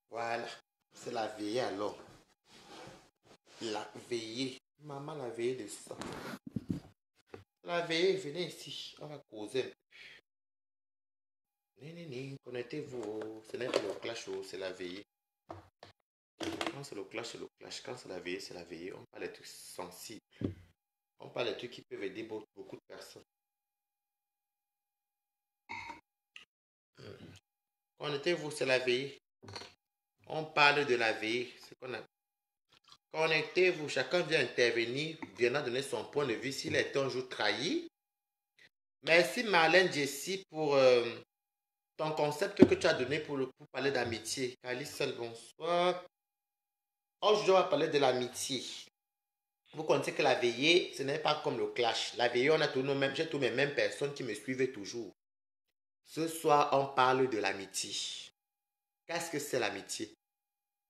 Voilà. C'est la veillée alors. La veillée. Maman, la veillée de ça. La veillée, venez ici. On va causer. Connectez-vous. Ce n'est pas le clash, c'est la veillée. Quand c'est le clash, c'est le clash. Quand c'est la veillée, c'est la veillée. On parle des trucs sensibles. On parle des trucs qui peuvent aider beaucoup de personnes. Connectez-vous, c'est la veillée. On parle de la veillée. Connectez-vous, chacun vient intervenir, viendra donner son point de vue s'il a été un jour trahi. Merci Marlène Jessie pour ton concept que tu as donné pour parler d'amitié. Calissel, bonsoir. Aujourd'hui, on va parler de l'amitié. Vous connaissez que la veillée, ce n'est pas comme le clash. La veillée, on a j'ai tous mes mêmes personnes qui me suivent toujours. Ce soir, on parle de l'amitié. Qu'est-ce que c'est l'amitié?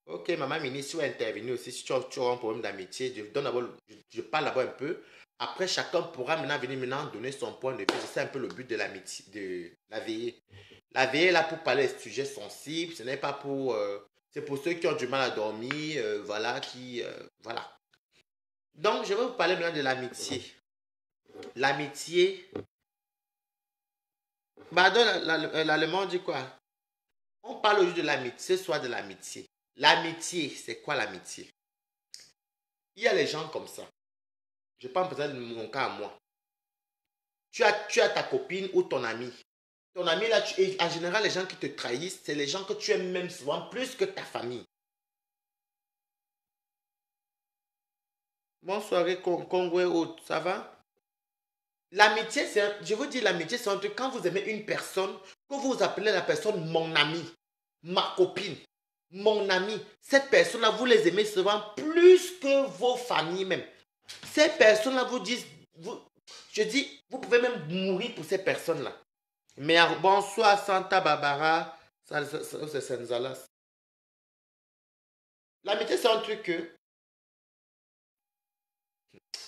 Ok, maman Mini, si tu veux intervenir aussi, si tu as un problème d'amitié, je parle d'abord un peu. Après, chacun pourra venir donner son point de vue. C'est un peu le but de l'amitié, de la veillée. La veillée est là pour parler des sujets sensibles. Ce n'est pas pour... c'est pour ceux qui ont du mal à dormir, voilà, voilà. Donc, je vais vous parler maintenant de l'amitié. L'amitié... Pardon, l'allemand dit quoi? On parle aujourd'hui de l'amitié, soit de l'amitié. L'amitié, c'est quoi l'amitié? Il y a les gens comme ça. Je prends peut-être mon cas à moi. Tu as ta copine ou ton ami. Ton ami, là, en général, les gens qui te trahissent, c'est les gens que tu aimes même souvent plus que ta famille. Bonsoir, Congo, ça va? L'amitié, je vous dis, l'amitié, c'est un truc, quand vous aimez une personne, que vous appelez la personne mon ami, ma copine, mon ami. Cette personne-là, vous les aimez souvent plus que vos familles même. Ces personnes-là vous disent, je dis, vous pouvez même mourir pour ces personnes-là. Mais bonsoir Santa Barbara, c'est Sanzalas. L'amitié, c'est un truc que,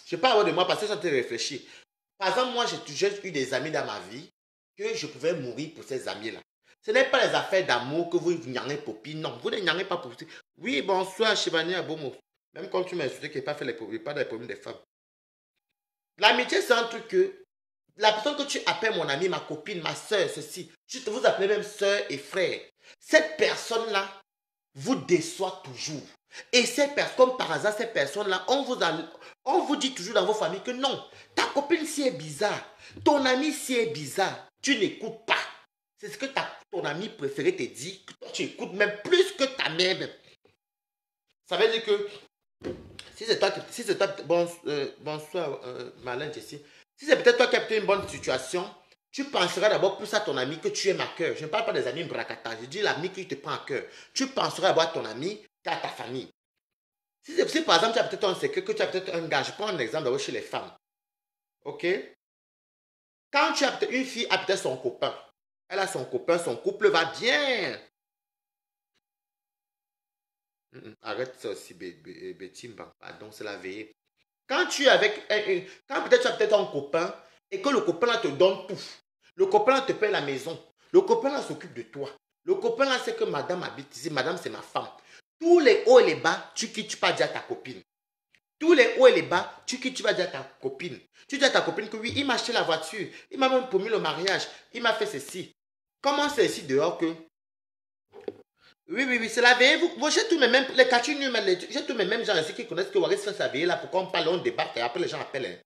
je parle de moi parce que ça te réfléchit. Par exemple, moi, j'ai eu des amis dans ma vie que je pouvais mourir pour ces amis-là. Ce n'est pas les affaires d'amour que vous n'yangez pour pire. Non, vous ne n'yangez pas pour pire. Oui, bonsoir, Chivani Abomo. Même quand tu m'as insulté qu'il n'a pas fait les problèmes des femmes. L'amitié, c'est un truc que la personne que tu appelles mon ami, ma copine, ma soeur, ceci, vous appelez même soeur et frère. Cette personne-là vous déçoit toujours. Et comme par hasard, ces personnes-là, on vous dit toujours dans vos familles que non, ta copine si est bizarre, ton ami si est bizarre, tu n'écoutes pas. C'est ce que ton ami préféré te dit, que toi tu écoutes même plus que ta mère. Ça veut dire que si c'est toi, bonsoir Marlène Jessie, si c'est peut-être toi qui as peut-être une bonne situation, tu penseras d'abord plus à ton ami que tu aimes à cœur. Je ne parle pas des amis bracata, je dis l'ami qui te prend à cœur. Tu penseras d'abord à ton ami qu'à ta famille. Si par exemple tu as peut-être un secret, que tu as peut-être un gars, je prends un exemple d'abord chez les femmes. Ok? Quand tu as peut-être une fille, a peut-être son copain. Elle a son copain, son couple va bien. Arrête ça aussi, Betimba. Pardon, c'est la veillée. Quand quand peut-être tu as peut-être un copain et que le copain là te donne tout. Le copain là te paie la maison. Le copain là s'occupe de toi. Le copain là sait que madame habite ici. Madame c'est ma femme. Tous les hauts et les bas, tu quittes, tu vas dire à ta copine. Tous les hauts et les bas, tu quittes, tu vas dire à ta copine. Tu dis à ta copine que oui, il m'a acheté la voiture. Il m'a même promis le mariage. Il m'a fait ceci. Comment c'est ici dehors que... Oui, c'est la veille. J'ai tous mes mêmes, les catching, j'ai tous mes mêmes gens ici qui connaissent que Waris fait sa veille là pour qu'on parle, on débatte et après les gens appellent. Hein.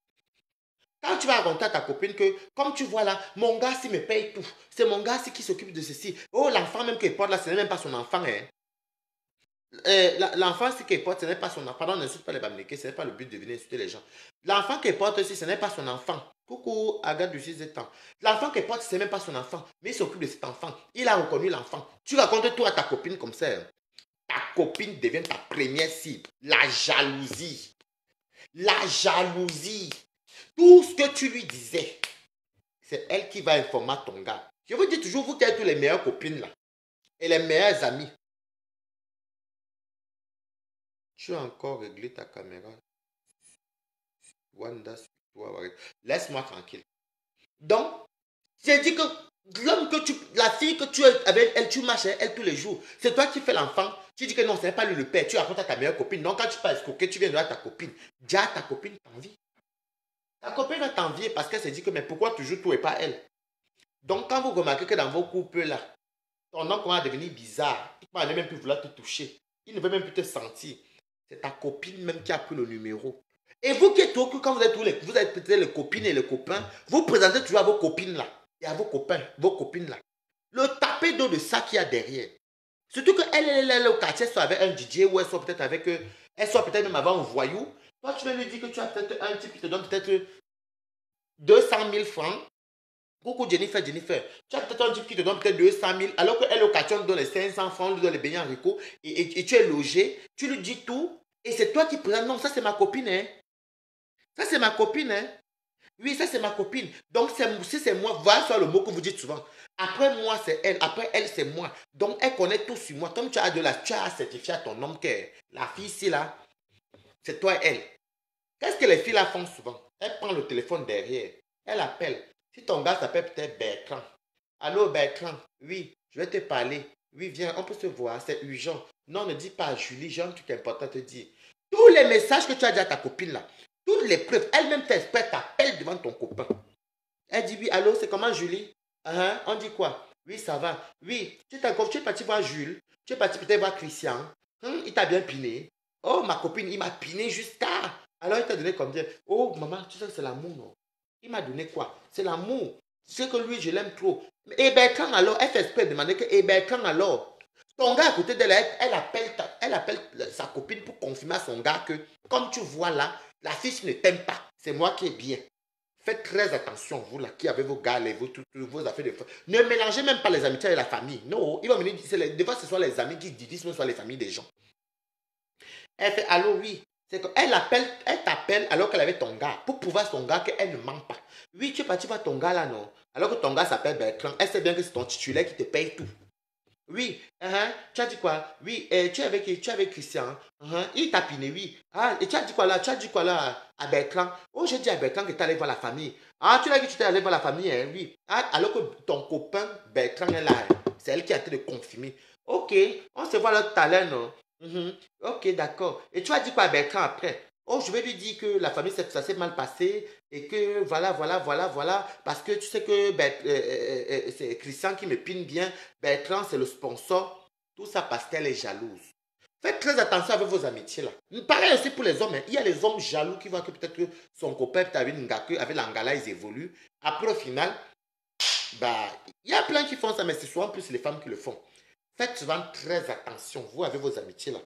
Quand tu vas raconter à ta copine que, comme tu vois là, mon gars s'il me paye tout, c'est mon gars qui s'occupe de ceci. Oh, l'enfant même qu'il porte là, ce n'est même pas son enfant. Hein. L'enfant qu'il porte, ce n'est pas son enfant. Pardon, n'insulte pas les Bamileke, ce n'est pas le but de venir insulter les gens. L'enfant qu'il porte aussi, ce n'est pas son enfant. Coucou, Agathe du 6 ans. L'enfant qu'il porte, ce n'est même pas son enfant, mais il s'occupe de cet enfant. Il a reconnu l'enfant. Tu racontes tout à ta copine comme ça. Hein. Ta copine devient ta première cible. La jalousie. La jalousie. Tout ce que tu lui disais, c'est elle qui va informer ton gars. Je vous dis toujours, vous qui êtes tous les meilleures copines là. Et les meilleurs amis. Tu as encore réglé ta caméra. Wanda, laisse-moi tranquille. Donc, j'ai dit que L'homme que tu, la fille que tu es avec elle, tu marches avec elle tous les jours. C'est toi qui fais l'enfant. Tu dis que non, ce n'est pas lui le père. Tu racontes à ta meilleure copine. Donc quand tu passes escroquer, tu viens de là ta copine. Déjà, ta copine t'envie. Ta copine va t'envier parce qu'elle s'est dit que mais pourquoi toujours toi et pas elle? Donc quand vous remarquez que dans vos couples là, ton homme commence à devenir bizarre, il ne va même plus vouloir te toucher. Il ne veut même plus te sentir. C'est ta copine même qui a pris le numéro. Et vous qui êtes tout, quand vous êtes tous les, vous êtes peut-être les copines et les copains, vous présentez toujours à vos copines là et à vos copains, vos copines là. Le tapé d'eau de ça qu'il y a derrière. Surtout qu'elle est au quartier, soit avec un DJ ou elle soit peut-être avec elle soit peut-être même avant un voyou. Toi, tu vas lui dire que tu as peut-être un type qui te donne peut-être 200 000 francs. Coucou Jennifer, Jennifer. Tu as peut-être un type qui te donne peut-être 200 000, alors qu'elle au quartier, on te donne les 500 francs, on lui donne les beignets haricots, et tu es logé, tu lui dis tout, et c'est toi qui présentes. Non, ça c'est ma copine, hein. Ça c'est ma copine, hein. Oui, ça c'est ma copine. Donc si c'est moi, voilà soit le mot que vous dites souvent. Après moi, c'est elle. Après elle, c'est moi. Donc elle connaît tout sur moi. Comme tu as tu as certifié à ton homme que la fille ici, là, c'est toi et elle. Qu'est-ce que les filles là font souvent? Elle prend le téléphone derrière. Elle appelle. Si ton gars s'appelle peut-être Bertrand. Allô Bertrand? Oui, je vais te parler. Oui, viens, on peut se voir, c'est urgent. Non, ne dis pas à Julie, j'ai un truc important à te dire. Tous les messages que tu as dit à ta copine là, toutes les preuves, elle-même t'espère, t'appelle devant ton copain. Elle dit oui, allô, c'est comment Julie? On dit quoi? Oui, ça va. Oui, tu es parti voir Jules. Tu es parti peut-être voir Christian. Il t'a bien piné. Oh, ma copine, il m'a piné jusqu'à. Alors, il t'a donné combien? Oh, maman, tu sais que c'est l'amour, non? Il m'a donné quoi? C'est l'amour. Tu sais que lui, je l'aime trop. Et Bertrand, alors, elle fait exprès de demander que, et Bertrand, alors, ton gars à côté d'elle, elle appelle sa copine pour confirmer à son gars que, comme tu vois là, la fille ne t'aime pas. C'est moi qui est bien. Faites très attention, vous là, qui avez vos gars, vos affaires de... Ne mélangez même pas les amitiés avec la famille. Non, il va venir, des fois, ce sont les amis qui divisent, mais ce sont les familles des gens. Elle fait, allô, oui. C'est elle t'appelle alors qu'elle avait ton gars, pour prouver à son gars qu'elle ne ment pas. Oui, tu es parti voir ton gars là, non? Alors que ton gars s'appelle Bertrand, elle sait bien que c'est ton titulaire qui te paye tout. Oui, tu as dit quoi? Oui, tu es avec Christian. Il t'a piné, oui. Ah, et tu as dit quoi là? Tu as dit quoi là à Bertrand? Oh, j'ai dit à Bertrand que tu allais voir la famille. Ah, tu l'as dit que tu es allé voir la famille, hein? Oui. Ah, alors que ton copain Bertrand est là, hein. C'est elle qui a été de confirmer. Ok, on se voit là tout à l'heure, non? Ok, d'accord. Et tu as dit quoi à Bertrand après? Oh, je vais lui dire que la famille, ça s'est mal passé et que voilà. Parce que tu sais que c'est Christian qui me pine bien. Bertrand, c'est le sponsor. Tout ça parce qu'elle est jalouse. Faites très attention avec vos amitiés là. Pareil aussi pour les hommes, hein. Il y a les hommes jaloux qui voient que peut-être que son copain avec l'angala, ils évoluent. Après, au final, bah, il y a plein qui font ça, mais c'est souvent plus les femmes qui le font. Faites souvent très attention, vous avec vos amitiés là.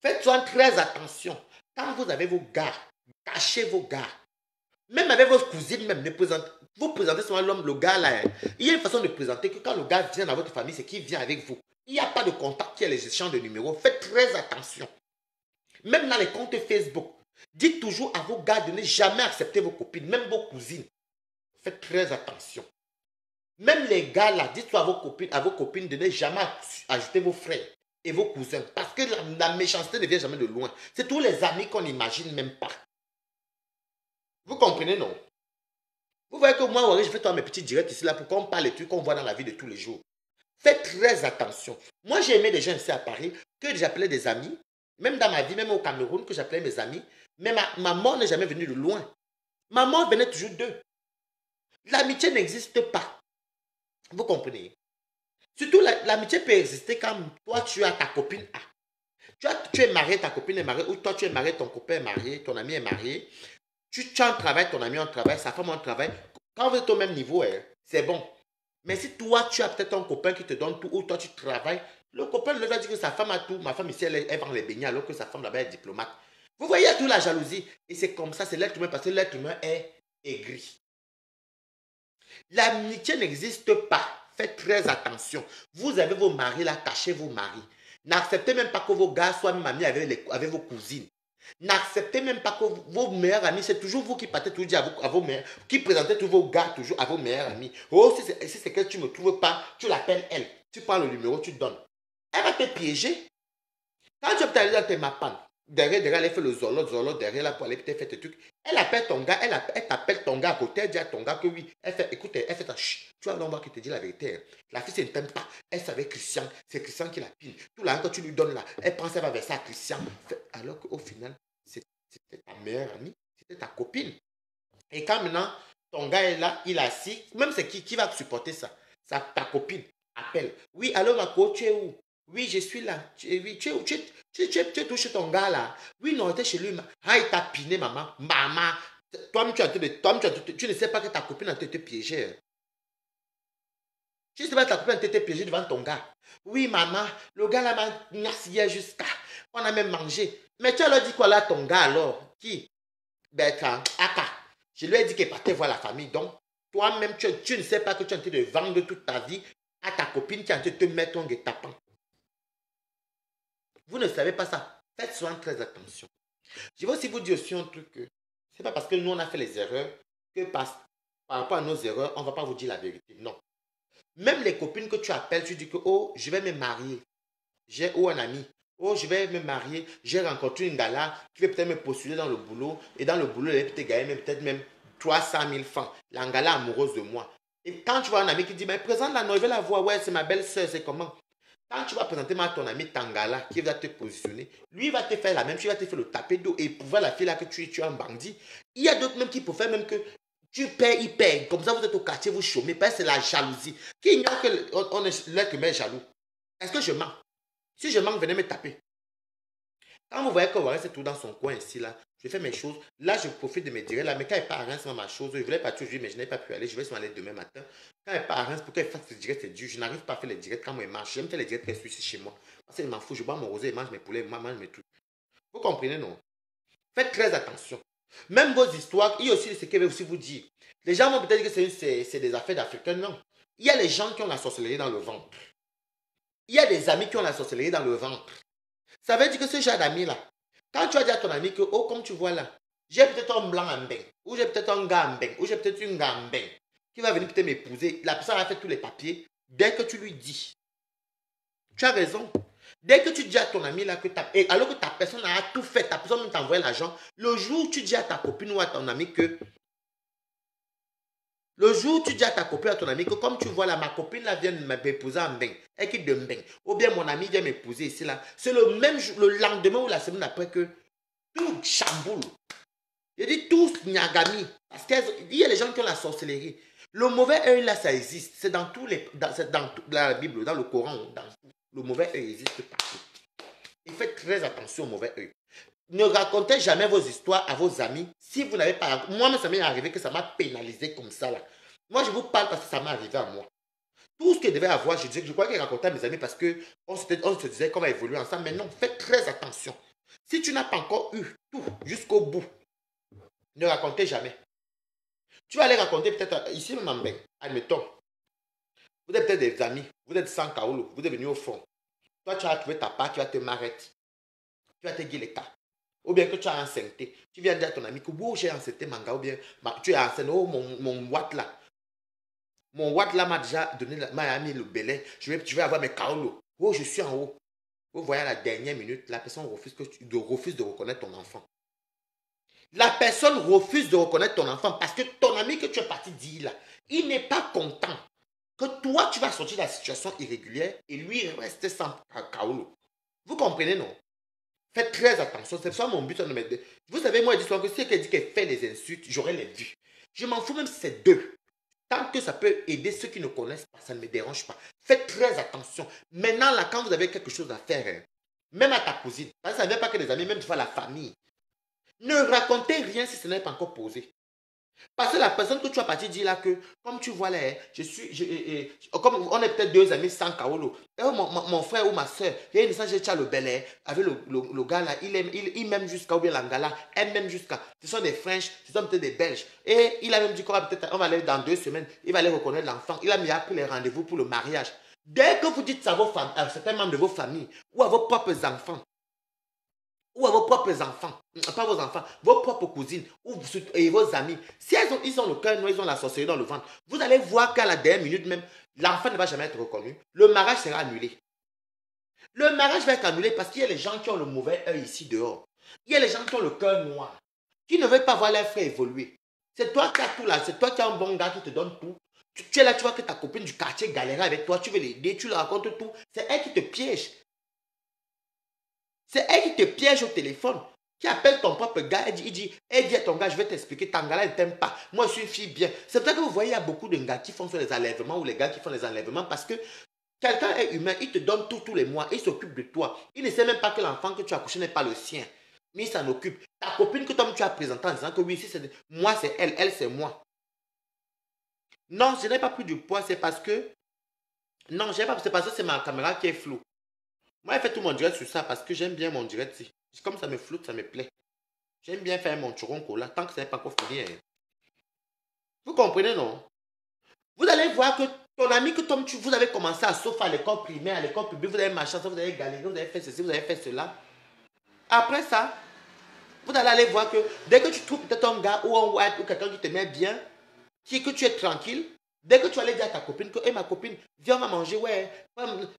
Faites souvent très attention. Quand vous avez vos gars, cachez vos gars. Même avec vos cousines, même, vous présentez souvent l'homme, le gars là. Hein. Il y a une façon de présenter que quand le gars vient dans votre famille, c'est qu'il vient avec vous. Il n'y a pas de contact, il y a les échanges de numéros. Faites très attention. Même dans les comptes Facebook, dites toujours à vos gars de ne jamais accepter vos copines, même vos cousines. Faites très attention. Même les gars là, dites à vos copines de ne jamais ajouter vos frères et vos cousins. Parce que la méchanceté ne vient jamais de loin. C'est tous les amis qu'on n'imagine même pas. Vous comprenez, non? Vous voyez que moi, je fais toi mes petits directs ici là pour qu'on parle des trucs qu'on voit dans la vie de tous les jours. Faites très attention. Moi, j'ai aimé des gens ici à Paris que j'appelais des amis. Même dans ma vie, même au Cameroun, que j'appelais mes amis. Mais ma mort n'est jamais venue de loin. Ma mort venait toujours d'eux. L'amitié n'existe pas. Vous comprenez? Surtout, l'amitié peut exister quand toi, tu as ta copine A. Tu es marié, ta copine est mariée, ou toi, tu es marié, ton copain est marié, ton ami est marié. Tu as un travail, ton ami a un travail, sa femme a un travail. Quand vous êtes au même niveau, c'est bon. Mais si toi, tu as peut-être un copain qui te donne tout, ou toi, tu travailles, le copain ne va dire que sa femme a tout. Ma femme ici, elle vend les beignets, alors que sa femme là-bas est diplomate. Vous voyez, il y a toute la jalousie. Et c'est comme ça, c'est l'être humain, parce que l'être humain est aigri. L'amitié n'existe pas. Faites très attention. Vous avez vos maris là, cachez vos maris. N'acceptez même pas que vos gars soient même amis avec vos cousines. N'acceptez même pas que vos meilleurs amis, c'est toujours vous qui partez toujours dire à vos meilleurs, qui présentez tous vos gars toujours à vos meilleurs amis. Oh, si c'est que tu ne me trouves pas, tu l'appelles elle. Tu prends le numéro, tu donnes. Elle va te piéger. Quand tu es allé dans tes mappans, Derrière, elle fait le zolo, derrière là pour aller peut-être faire tes trucs. Elle appelle ton gars, elle t'appelle ton gars à côté, elle dit à ton gars que oui. Elle fait, écoute, elle fait ta chut. Tu vois, l'homme qui te dit la vérité. Hein. La fille, elle ne t'aime pas. Elle savait Christian, c'est Christian qui la pine. Tout l'argent que tu lui donnes là, elle pense qu'elle va verser à Christian. Alors qu'au final, c'était ta meilleure amie, c'était ta copine. Et quand maintenant, ton gars est là, il est assis, même c'est qui va supporter ça? Ta copine appelle. Oui, allô, ma co, tu es où? Oui, je suis là. Oui, tu es où? Tu es touché ton gars là. Oui, non, tu es chez lui. Ah, il t'a piné, maman. Maman. Toi-même, tu ne sais pas que ta copine a été piégée. Tu ne sais pas que ta copine a été piégée devant ton gars. Oui, maman, le gars là m'a nassillé jusqu'à. On a même mangé. Mais tu as dit quoi là, ton gars alors? Qui? Bertrand, Aka. Je lui ai dit qu'elle partait voir la famille. Donc, toi-même, tu ne sais pas que tu es en train de vendre toute ta vie à ta copine qui est en train de te mettre en guet-apens. Vous ne savez pas ça. Faites souvent très attention. Je vais aussi vous dire aussi un truc. Ce n'est pas parce que nous, on a fait les erreurs que par rapport à nos erreurs, on ne va pas vous dire la vérité. Non. Même les copines que tu appelles, tu dis que, oh, je vais me marier. J'ai un ami. Oh, je vais me marier. J'ai rencontré une gala qui va peut-être me postuler dans le boulot. Et dans le boulot, elle va peut-être gagner peut-être même 300 000 francs. La gala amoureuse de moi. Et quand tu vois un ami qui dit, mais présente la nouvelle la voix, ouais, c'est ma belle-sœur, c'est comment? Quand tu vas présenter à ton ami Tangala qui va te positionner, lui va te faire la même chose, il va te faire le taper d'eau et pour voir la fille là que tu es un bandit. Il y a d'autres même qui peuvent faire même que tu paies, il paye. Comme ça, vous êtes au quartier, vous chômez. Parce que c'est la jalousie. Qui ignore que l'être humain est jaloux? Est-ce que je mens? Si je manque, venez me taper. Quand vous voyez que vous restez tout dans son coin ici, là, je fais mes choses. Là, je profite de me dire là, mais quand elle part à Reims, c'est ma chose. Je voulais partir aujourd'hui, mais je n'ai pas pu aller. Je vais s'en aller demain matin. Quand elle part à Reims, pour qu'elle fasse les directs, c'est dur. Je n'arrive pas à faire les directs quand moi, elle marche. J'aime faire les directs qu'elle suit ici chez moi. Parce qu'elle m'en fout. Je bois mon rosé, elle mange mes poulets, moi, mange mes trucs. Vous comprenez, non? Faites très attention. Même vos histoires, il y a aussi ce qu'elle veut aussi vous dire. Les gens vont peut-être dire que c'est des affaires d'Africains. Non. Il y a les gens qui ont la sorcellerie dans le ventre. Il y a des amis qui ont la sorcellerie dans le ventre. Ça veut dire que ce genre d'amis-là, quand tu as dit à ton ami que, oh, comme tu vois là, j'ai peut-être un blanc en bain, ou j'ai peut-être un gars en bain, ou j'ai peut-être une gars en bain, qui va venir peut-être m'épouser, la personne a fait tous les papiers, dès que tu lui dis, tu as raison. Dès que tu dis à ton ami là que alors que ta personne a tout fait, ta personne même t'a envoyé l'argent, le jour où tu dis à ta copine ou à ton ami que à ton ami que comme tu vois là, ma copine là vient de m'épouser en bain, elle quitte de bain, ou bien mon ami vient m'épouser ici là, c'est le même jour, le lendemain ou la semaine après que tout chamboule. Je dis tous Nyagami, parce qu'il y a les gens qui ont la sorcellerie. Le mauvais œil là, ça existe. C'est dans la Bible, dans le Coran, le mauvais œil existe partout. Et faites très attention au mauvais œil. Ne racontez jamais vos histoires à vos amis si vous n'avez pas... Moi, ça m'est arrivé que ça m'a pénalisé comme ça là. Moi, je vous parle parce que ça m'est arrivé à moi. Tout ce qu'il devait avoir, je crois qu'il racontait à mes amis parce qu'on se disait qu'on va évoluer ensemble. Mais non, faites très attention. Si tu n'as pas encore eu tout jusqu'au bout, ne racontez jamais. Tu vas aller raconter peut-être ici même en bain. Admettons, vous êtes peut-être des amis, vous êtes sans kaolo, vous êtes venus au fond. Toi, tu as trouvé ta part, tu vas te marreter. Tu vas te guiller les cas. Ou bien que tu as enceinté. Tu viens dire à ton ami que bon, j'ai enceinté manga. Ou bien tu es enceinte. Oh, mon watt là. Mon watt là m'a déjà donné, m'a mis le belin. Je vais avoir mes kaolo. Oh, je suis en haut. Vous voyez à la dernière minute, la personne refuse de reconnaître ton enfant. La personne refuse de reconnaître ton enfant parce que ton ami que tu es parti dire là, il n'est pas content que toi, tu vas sortir de la situation irrégulière et lui reste sans kaolo. Vous comprenez, non? Faites très attention. C'est ça mon but. Vous savez, moi, je dis souvent que si elle dit qu'elle fait des insultes, j'aurais les vues. Je m'en fous même si c'est deux. Tant que ça peut aider ceux qui ne connaissent pas, ça ne me dérange pas. Faites très attention. Maintenant, là, quand vous avez quelque chose à faire, hein, même à ta cousine, ça ne vient pas que des amis, même tu vois la famille. Ne racontez rien si ce n'est pas encore posé. Parce que la personne que tu as parti dire là que, comme tu vois là, comme on est peut-être deux amis sans kaolo, mon frère ou ma soeur, il y a une instance, j'ai le bel air, avec le gars là, il m'aime jusqu'à, ou bien l'angala, elle m'aime jusqu'à, ce sont des French, ce sont peut-être des Belges, et il a même dit qu'on va aller dans 2 semaines, il va aller reconnaître l'enfant, il a mis pris les rendez-vous pour le mariage. Dès que vous dites ça à certains membres de vos familles, ou à vos propres enfants, ou à vos propres enfants, pas vos enfants, vos propres cousines et vos amis. Si ils ont le cœur noir, ils ont la sorcellerie dans le ventre, vous allez voir qu'à la dernière minute même, l'enfant ne va jamais être reconnu. Le mariage sera annulé. Le mariage va être annulé parce qu'il y a les gens qui ont le mauvais œil ici dehors. Il y a les gens qui ont le cœur noir, qui ne veulent pas voir leurs frères évoluer. C'est toi qui as tout là, c'est toi qui as un bon gars qui te donne tout. Tu es là, tu vois que ta copine du quartier galère avec toi, tu veux l'aider, tu lui racontes tout. C'est elle qui te piège. C'est elle qui te piège au téléphone. Qui appelle ton propre gars, elle dit à ton gars, je vais t'expliquer, ton gars-là ne t'aime pas. Moi, je suis une fille bien. C'est pour ça que vous voyez, il y a beaucoup de gars qui font sur les enlèvements ou les gars qui font les enlèvements parce que quelqu'un est humain, il te donne tout tous les mois, il s'occupe de toi. Il ne sait même pas que l'enfant que tu as couché n'est pas le sien. Mais il s'en occupe. Ta copine que toi tu as présentée en disant que oui, si c'est moi c'est elle, elle c'est moi. Non, je n'ai pas pris du poids, c'est parce que. Non, c'est parce que c'est ma caméra qui est floue. Moi, je fais tout mon direct sur ça parce que j'aime bien mon direct. Comme ça me floute, ça me plaît. J'aime bien faire mon churonco là, tant que ça n'est pas encore fini. Hein. Vous comprenez, non? Vous allez voir que ton ami, que vous avez commencé à sauf à l'école primaire, à l'école publique, vous avez marché, vous avez galéré, vous avez fait ceci, vous avez fait cela. Après ça, vous allez aller voir que dès que tu trouves peut-être un gars ou un white ou quelqu'un qui te met bien, que tu es tranquille, dès que tu allais dire à ta copine que, ma copine, viens, on va manger, ouais,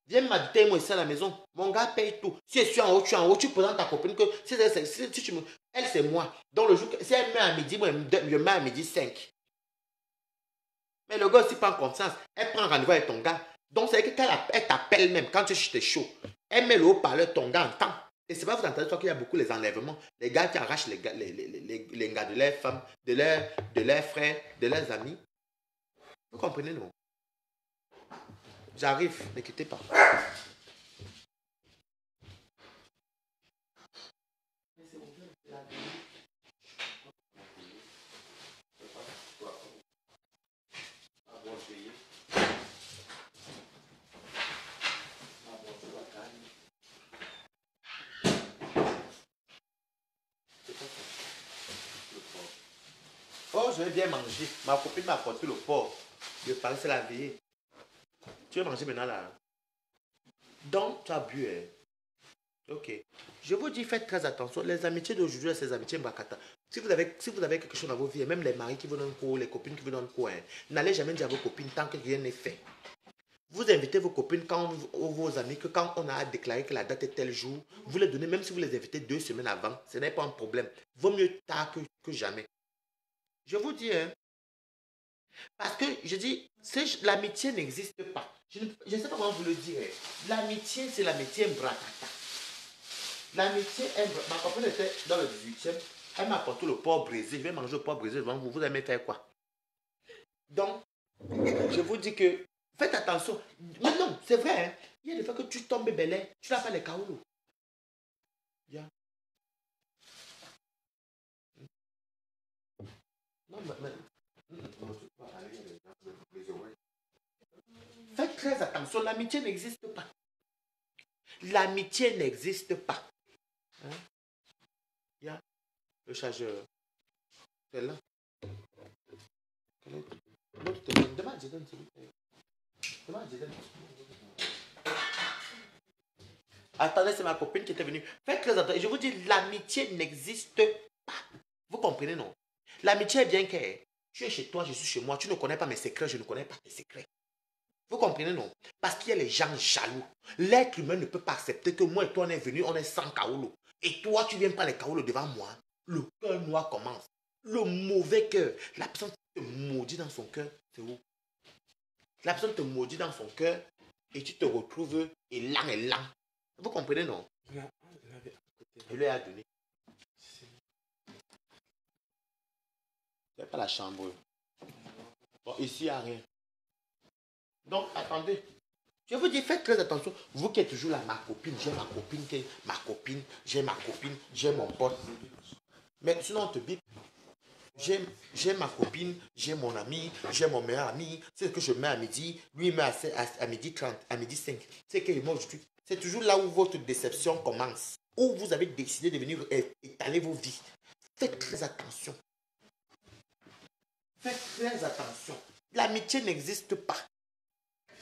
viens m'habiter moi ici à la maison, mon gars paye tout. Si je suis en haut, tu es en haut, tu présentes ta copine que, elle c'est moi. Donc le jour, si elle met à midi, moi je mets à midi 5. Mais le gars aussi prend conscience, elle prend rendez-vous avec ton gars. Donc c'est que quand elle t'appelle même, quand tu es chaud, elle met le haut-parleur, ton gars entend. Et c'est pas vous entendez toi qu'il y a beaucoup les enlèvements, les gars qui arrachent les gars de leurs femmes, de leurs frères, de leurs amis. Vous comprenez, non? J'arrive, ne quittez pas. Oh, je vais bien manger. Ma copine m'a apporté le porc. Je pensais c'est la veille. Tu veux manger maintenant là? Donc, tu as bu, hein? Ok. Je vous dis, faites très attention. Les amitiés d'aujourd'hui, ces amitiés Mbakata. Si vous avez quelque chose dans vos vies, même les maris qui vous donnent quoi, les copines qui vous donnent quoi, hein, n'allez jamais dire à vos copines tant que rien n'est fait. Vous invitez vos copines, ou vos amis, que quand on a déclaré que la date est tel jour, vous les donnez, même si vous les invitez 2 semaines avant, ce n'est pas un problème. Vaut mieux tard que jamais. Je vous dis, hein, parce que je dis, l'amitié n'existe pas. Je ne sais pas comment vous le dire. L'amitié, c'est l'amitié Mbrakata. L'amitié, ma copine était dans le 18e, elle m'a apporté le porc brisé. Je vais manger le porc brisé devant vous. Vous aimez faire quoi? Donc, je vous dis que faites attention. Mais non, c'est vrai. Hein? Il y a des fois que tu tombes belé, tu n'as pas les kaoulous. Yeah. Non, mais faites très attention. L'amitié n'existe pas. L'amitié n'existe pas. Hein? Yeah. Le chargeur. C'est là. Demande, je donne. Demande, je donne. Attendez, c'est ma copine qui était venue. Faites très attention. Je vous dis, l'amitié n'existe pas. Vous comprenez, non? L'amitié est bien que tu es chez toi, je suis chez moi. Tu ne connais pas mes secrets, je ne connais pas tes secrets. Vous comprenez, non? Parce qu'il y a les gens jaloux. L'être humain ne peut pas accepter que moi et toi, on est venus, on est sans kaolo. Et toi, tu viens pas les kaolo devant moi. Le cœur noir commence. Le mauvais cœur. La personne te maudit dans son cœur. C'est où? La personne te maudit dans son cœur et tu te retrouves élan, élan. Vous comprenez, non? Je lui ai donné. Il n'y a pas la chambre. Bon, ici, il n'y a rien. Donc, attendez. Je vous dis, faites très attention. Vous qui êtes toujours là, ma copine, j'ai ma copine, j'ai ma copine, j'ai mon pote. Mais sinon, on te bip. J'ai ma copine, j'ai mon ami, j'ai mon meilleur ami. C'est ce que je mets à midi. Lui, il met à midi 30, à midi 5. C'est que moi, c'est toujours là où votre déception commence. Où vous avez décidé de venir étaler vos vies. Faites très attention. Faites très attention. L'amitié n'existe pas.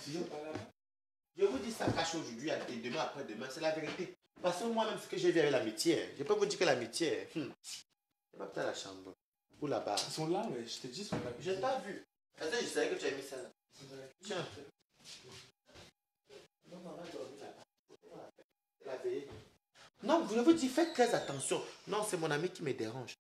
Je vous dis ça cache aujourd'hui et demain après-demain, c'est la vérité. Parce que moi-même, ce que j'ai vu avec l'amitié, je peux vous dire que l'amitié, c'est pas peut-être la chambre. Ou là-bas. Ils sont là, mais je te dis, ils sont là. Je n'ai pas vu. Attends, je savais que tu as mis ça là. Tiens. Non, maman, dormir là-bas. C'est la veille. Non, Non, je vous dis, faites très attention. Non, c'est mon ami qui me dérange.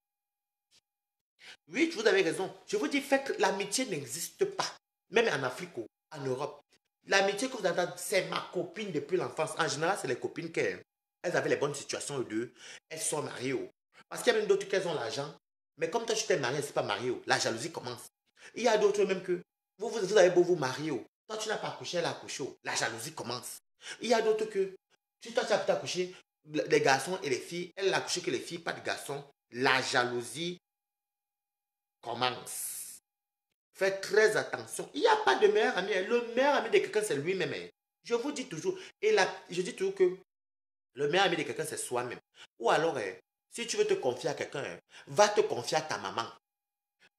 Oui, vous avez raison. Je vous dis, faites, l'amitié n'existe pas. Même en Afrique ou en Europe. L'amitié que vous avez, c'est ma copine depuis l'enfance. En général, c'est les copines qui, elles avaient les bonnes situations, eux deux. Elles sont mariées. Oh. Parce qu'il y a même d'autres qui ont l'argent. Mais comme toi, tu t'es marié, c'est pas marié. Oh. La jalousie commence. Il y a d'autres même que vous avez beau vous marier. Oh. Toi, tu n'as pas accouché, elle a accouché. Oh. La jalousie commence. Il y a d'autres que, si toi, tu as pu accoucher, les garçons et les filles, elle n'a accouché que les filles, pas de garçons. La jalousie commence. Faites très attention. Il n'y a pas de meilleur ami. Le meilleur ami de quelqu'un, c'est lui-même. Je vous dis toujours. Et là, je dis toujours que le meilleur ami de quelqu'un, c'est soi-même. Ou alors, si tu veux te confier à quelqu'un, va te confier à ta maman.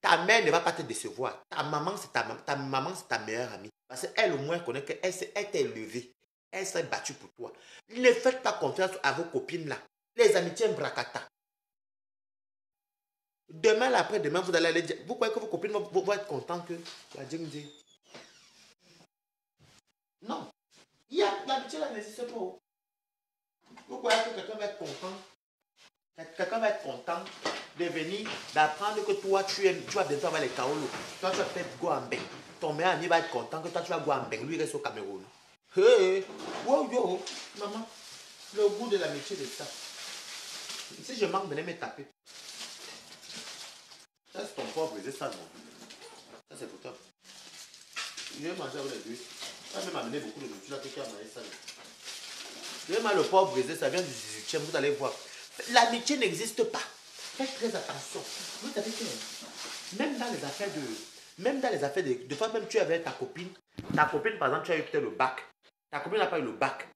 Ta mère ne va pas te décevoir. Ta maman, c'est ta maman, c'est ta meilleure amie. Parce qu'elle, au moins, connaît qu'elle t'a élevé. Elle s'est battue pour toi. Ne faites pas confiance à vos copines là. Les amitiés bracata. Demain, après-demain, vous allez aller dire. Vous croyez que vos copines vont être contentes que la Djing dit. Non. L'amitié là n'existe pas. Vous croyez que quelqu'un va être content? Quelqu'un va être content de venir, d'apprendre que toi, tu vas bientôt avoir les Kaolo. Toi, tu vas peut-être go en Beng. Ton meilleur ami va être content que toi, tu vas go en Beng. Lui, il reste au Cameroun. Hey, wow, yo, maman, le goût de l'amitié de ça. Si je manque, venez me taper. Ça, c'est ton corps brisé, ça, non? Ça, c'est pour toi. Je vais manger avec les deux. Ça va même amener beaucoup de nourriture. Là, quelqu'un a mangé ça. Je vais manger le porc brisé, ça vient du 18e, vous allez voir. L'amitié n'existe pas. Faites très attention. Vous savez que même dans les affaires de fois même tu avais ta copine, par exemple, tu as eu peut-être le bac. Ta copine n'a pas eu le bac.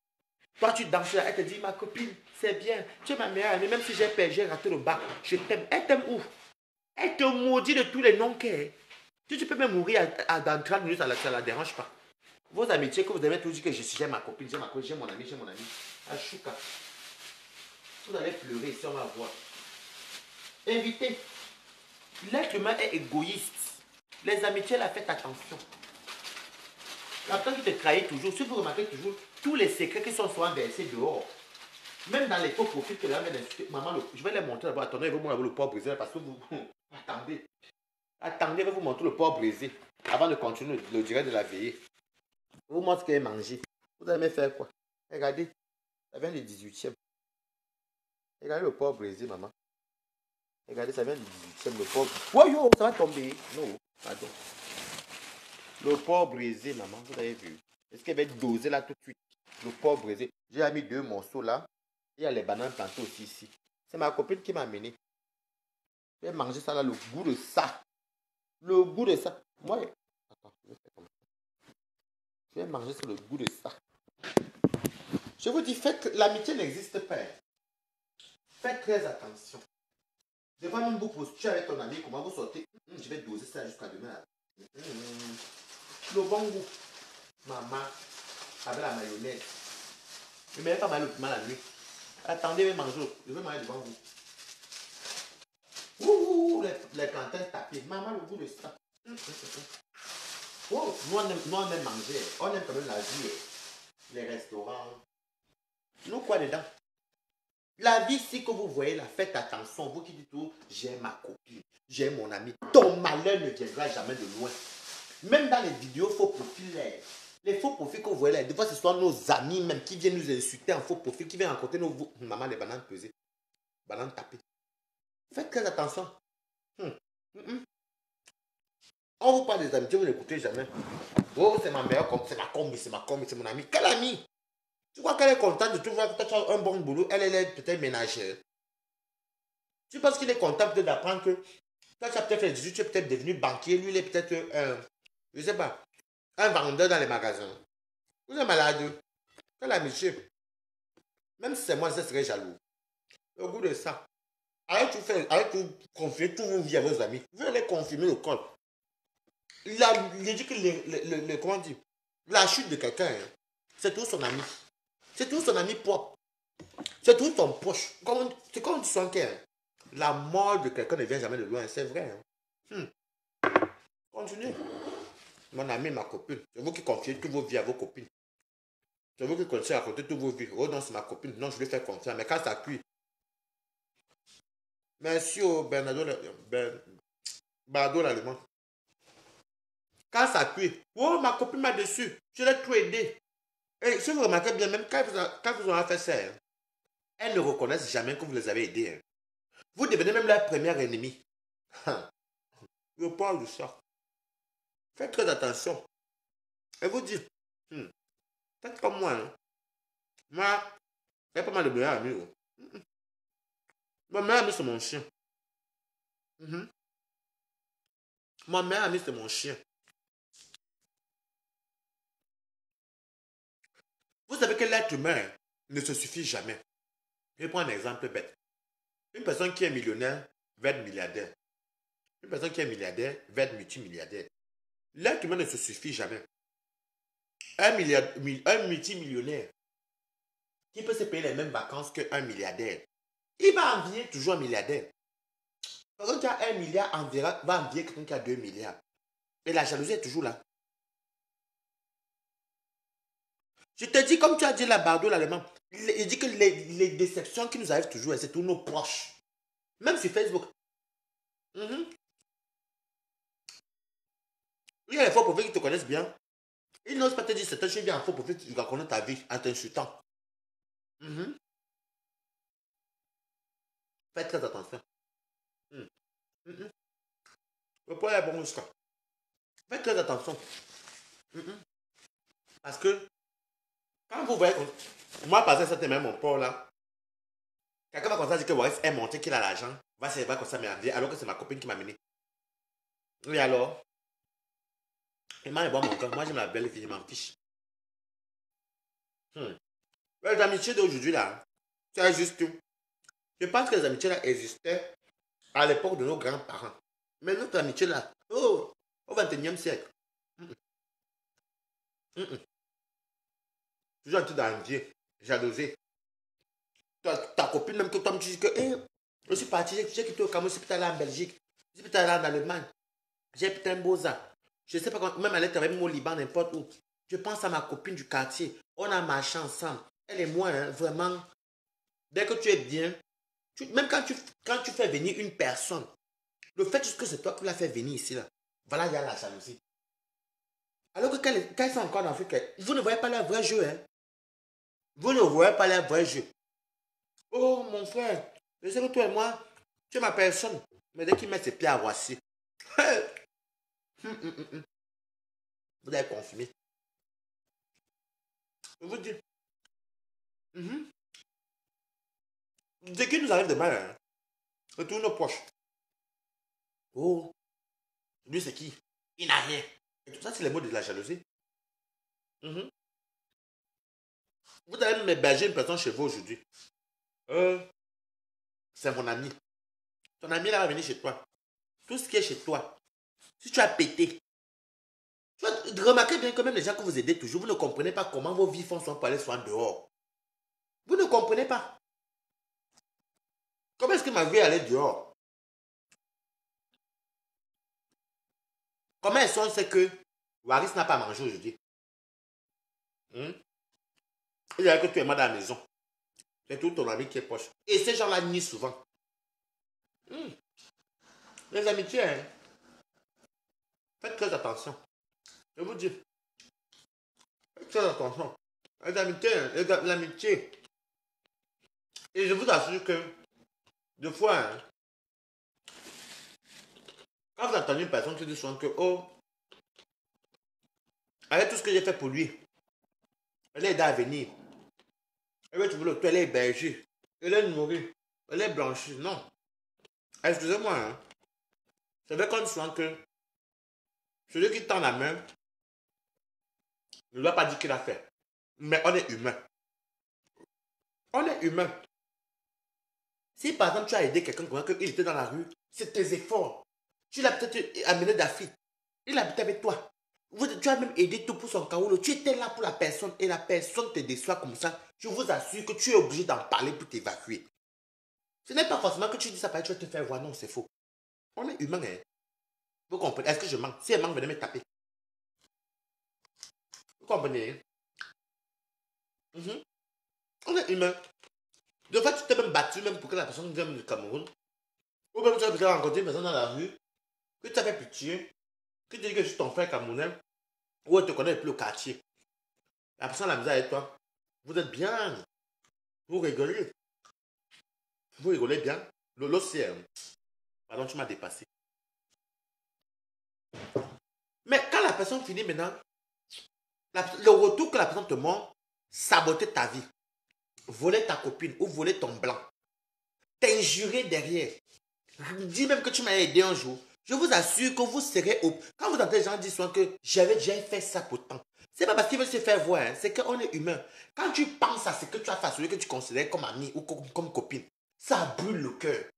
Toi, tu danses là, elle te dit, ma copine, c'est bien, tu es ma meilleure amie, même si j'ai raté le bac, je t'aime. Elle t'aime où? Elle te maudit de tous les noms qu'elle est. Tu peux même mourir dans 30 minutes, ça ne la dérange pas. Vos amitiés que vous avez toujours dit que j'ai ma copine, j'ai mon ami, j'ai mon ami. Achouka. Vous allez pleurer si on va voir. Évitez. L'être humain est égoïste. Les amitiés, là, faites attention. La personne qui te trahit toujours, si vous remarquez toujours, tous les secrets qui sont souvent versés dehors, même dans les faux profils que là, maman, je vais les montrer d'abord. Attendez, je vais vous montrer le porc brisé parce que vous. Attendez. Attendez, je vais vous montrer le porc brisé avant de continuer le direct de la veillée. Je vous montre ce qu'elle a mangé. Vous allez me faire quoi? Regardez, ça vient du 18e. Regardez le porc brisé, maman. Regardez, ça vient du 18e, le porc. Oh yo, ça va tomber. Non, pardon. Le porc brisé, maman, vous avez vu. Est-ce qu'elle va être dosée là tout de suite? Le porc brisé. J'ai mis 2 morceaux là. Il y a les bananes plantées aussi ici. C'est ma copine qui m'a amené. Je vais manger ça là, le goût de ça. Le goût de ça. Moi, attends, je vais faire comme ça. Je vais manger ça, le goût de ça. Je vous dis, l'amitié n'existe pas. Faites très attention. Des fois, même vous postez avec ton ami, comment vous sortez. Je vais doser ça jusqu'à demain. Le bon goût. Maman, avec la mayonnaise. Je ne mets pas mal le piment la nuit. Attendez, je vais manger. Je vais manger devant vous. Ouh, les plantains tapés. Maman, le goût de ça. Oh, nous, on aime manger. On aime quand même la vie. Les restaurants. Nous, quoi dedans? La vie, si que vous voyez là, faites attention. Vous qui dites tout, j'ai ma copine, j'ai mon ami. Ton malheur ne viendra jamais de loin. Même dans les vidéos faux profils, les faux profils que vous voyez là, des fois ce sont nos amis même qui viennent nous insulter en faux profil, qui viennent raconter nos maman les bananes pesées, bananes tapées. Faites très attention. On vous parle des amitiés, vous n'écoutez jamais. Oh, c'est ma meilleure, c'est ma combi, c'est mon ami. Quel ami? Tu crois qu'elle est contente de trouver que tu as un bon boulot? Elle est peut-être ménagère. Tu penses qu'il est content peut-être d'apprendre que toi, tu as peut-être fait des études, tu es peut-être devenu banquier, lui, il est peut-être je ne sais pas, un vendeur dans les magasins. Vous êtes malade. Quelle amitié? Même si c'est moi, je serais jaloux. Le goût de ça. Arrête de confier tous vos vies à vos amis. Vous allez confirmer le code. Il a dit que comment dire, la chute de quelqu'un, c'est tout son ami. C'est tout son ami propre. C'est tout ton poche. C'est comme tu sens que la mort de quelqu'un ne vient jamais de loin. C'est vrai. Continue. Mon ami, ma copine. C'est vous qui confiez toutes vos vies à vos copines. C'est vous qui connaissez à raconter toutes vos vies. Oh non, c'est ma copine. Non, je lui fais confiance. Mais quand ça cuit. Merci au Bernardo, Bardo l'allemand. Quand ça cuit. Oh, ma copine m'a déçu. Je l'ai tout aidé. Et si vous remarquez bien, même quand vous aurez fait ça, hein, elles ne reconnaissent jamais que vous les avez aidées. Hein. Vous devenez même leur première ennemie. Je parle de ça. Faites très attention. Et vous dites, faites comme moi. Hein. Moi, j'ai pas mal de meilleurs amis. Oh. Mon meilleur ami, c'est mon chien. Mhm. Mon meilleur ami, c'est mon chien. Vous savez que l'être humain ne se suffit jamais. Je vais prendre un exemple bête. Une personne qui est millionnaire va être milliardaire. Une personne qui est milliardaire va être multimilliardaire. L'être humain ne se suffit jamais. Un multimillionnaire qui peut se payer les mêmes vacances qu'un milliardaire, il va envier toujours un milliardaire. Quelqu'un qui a 1 milliard va envier quelqu'un qui a 2 milliards. Et la jalousie est toujours là. Je te dis, comme tu as dit la Bardo, l'allemand, il dit que les déceptions qui nous arrivent toujours, c'est tous nos proches. Même sur Facebook. Mhm. Il y a des faux prophètes qui te connaissent bien. Ils n'osent pas te dire certaines choses bien en faux prophète, tu vas connaître ta vie en t'insultant. Mhm. Faites très attention. Mhm. Mhm. Le poids est bon jusqu'à. Faites très attention. Mhm. Parce que quand vous voyez, moi par exemple, c'était même mon port là. Quelqu'un va commencer à dire que Waris est monté, qu'il a l'argent. Va comme ça m'énerver alors que c'est ma copine qui m'a mené. Oui alors, il m'a bon mon cœur. Moi j'aime la belle fille, je m'en fiche. Les amitiés d'aujourd'hui là, c'est juste tout. Je pense que les amitiés là existaient à l'époque de nos grands-parents. Mais notre amitié là, oh, au 21e siècle. Mm, mm, mm. Toujours en train d'envier, jalouser. Ta copine, même que toi, tu dis que je suis parti, j'ai quitté au Cameroun, je suis peut-être allé en Belgique, je suis peut-être allé en Allemagne, j'ai peut-être un beau ça. Je ne sais pas quand, même aller travailler au Liban, n'importe où. Je pense à ma copine du quartier. On a marché ensemble. Elle et moi, hein, vraiment, dès que tu es bien, même quand tu fais venir une personne, le fait que c'est toi qui l'as fait venir ici, là, voilà, il y a la jalousie. Alors que quand ils sont encore en Afrique, vous ne voyez pas leur vrai jeu. Hein. Vous ne voyez pas leur vrai jeu. Oh, mon frère, je sais que toi et moi, tu es ma personne. Mais dès qu'il met ses pieds à Roissy, vous avez confirmé. Je vous dis, ce qui nous arrive de mal, hein, c'est tous nos proches. Oh, lui, c'est qui? Il n'a rien. Et tout ça, c'est les mots de la jalousie. Mhm. Vous allez m'héberger une personne chez vous aujourd'hui. Euh, c'est mon ami. Ton ami là va venir chez toi. Tout ce qui est chez toi, si tu as pété, tu vas remarquer bien que même les gens que vous aidez toujours, vous ne comprenez pas comment vos vies font pour aller soin dehors. Vous ne comprenez pas. Comment est-ce que ma vie allait dehors? Comment est-ce qu'on sait que Waris n'a pas mangé aujourd'hui? Hmm? Il y a que tu es mal à la maison. C'est tout ton ami qui est proche. Et ces gens-là nient souvent. Hmm. Les amitiés, hein, faites très attention. Je vous dis, faites très attention. Les amitiés, hein, l'amitié. Et je vous assure que, des fois, hein, quand vous entendez une personne qui dit souvent que, oh, avec tout ce que j'ai fait pour lui, elle est aidée à venir. Elle va trouver le toit, elle est hébergée. Elle est nourrie. Elle est blanchie. Non. Excusez-moi, hein. C'est vrai qu'on dit souvent que celui qui tend la main ne doit pas dire qu'il a fait. Mais on est humain. On est humain. Si par exemple tu as aidé quelqu'un quand il était dans la rue, c'est tes efforts. Tu l'as peut-être amené d'Afrique. Il habitait avec toi. Tu as même aidé tout pour son caoulot. Tu étais là pour la personne et la personne te déçoit comme ça. Je vous assure que tu es obligé d'en parler pour t'évacuer. Ce n'est pas forcément que tu dis ça parce que tu vas te faire voir. Non, c'est faux. On est humain. Hein. Vous comprenez? Est-ce que je manque? Si elle manque, venez me taper. Vous comprenez? Mhm. On est humain. De fait, tu t'es même battu même pour que la personne vienne du Cameroun. Ou même tu as peut-être rencontré une personne dans la rue, que tu as fait pitié, que tu dis que je suis ton frère camerounais, ou elle te connaît plus au quartier. La personne a la misère avec toi. Vous êtes bien. Vous rigolez. Vous rigolez bien. L'océan. Pardon, tu m'as dépassé. Mais quand la personne finit maintenant, le retour que la personne te montre, saboter ta vie, voler ta copine ou voler ton blanc, t'injurer derrière, dis même que tu m'as aidé un jour, je vous assure que vous serez au... Quand vous entendez les gens dire souvent que j'avais déjà fait ça pourtant, c'est pas parce qu'ils veulent se faire voir, hein, c'est qu'on est humain. Quand tu penses à ce que tu as fait à celui que tu considères comme ami ou comme copine, ça brûle le cœur.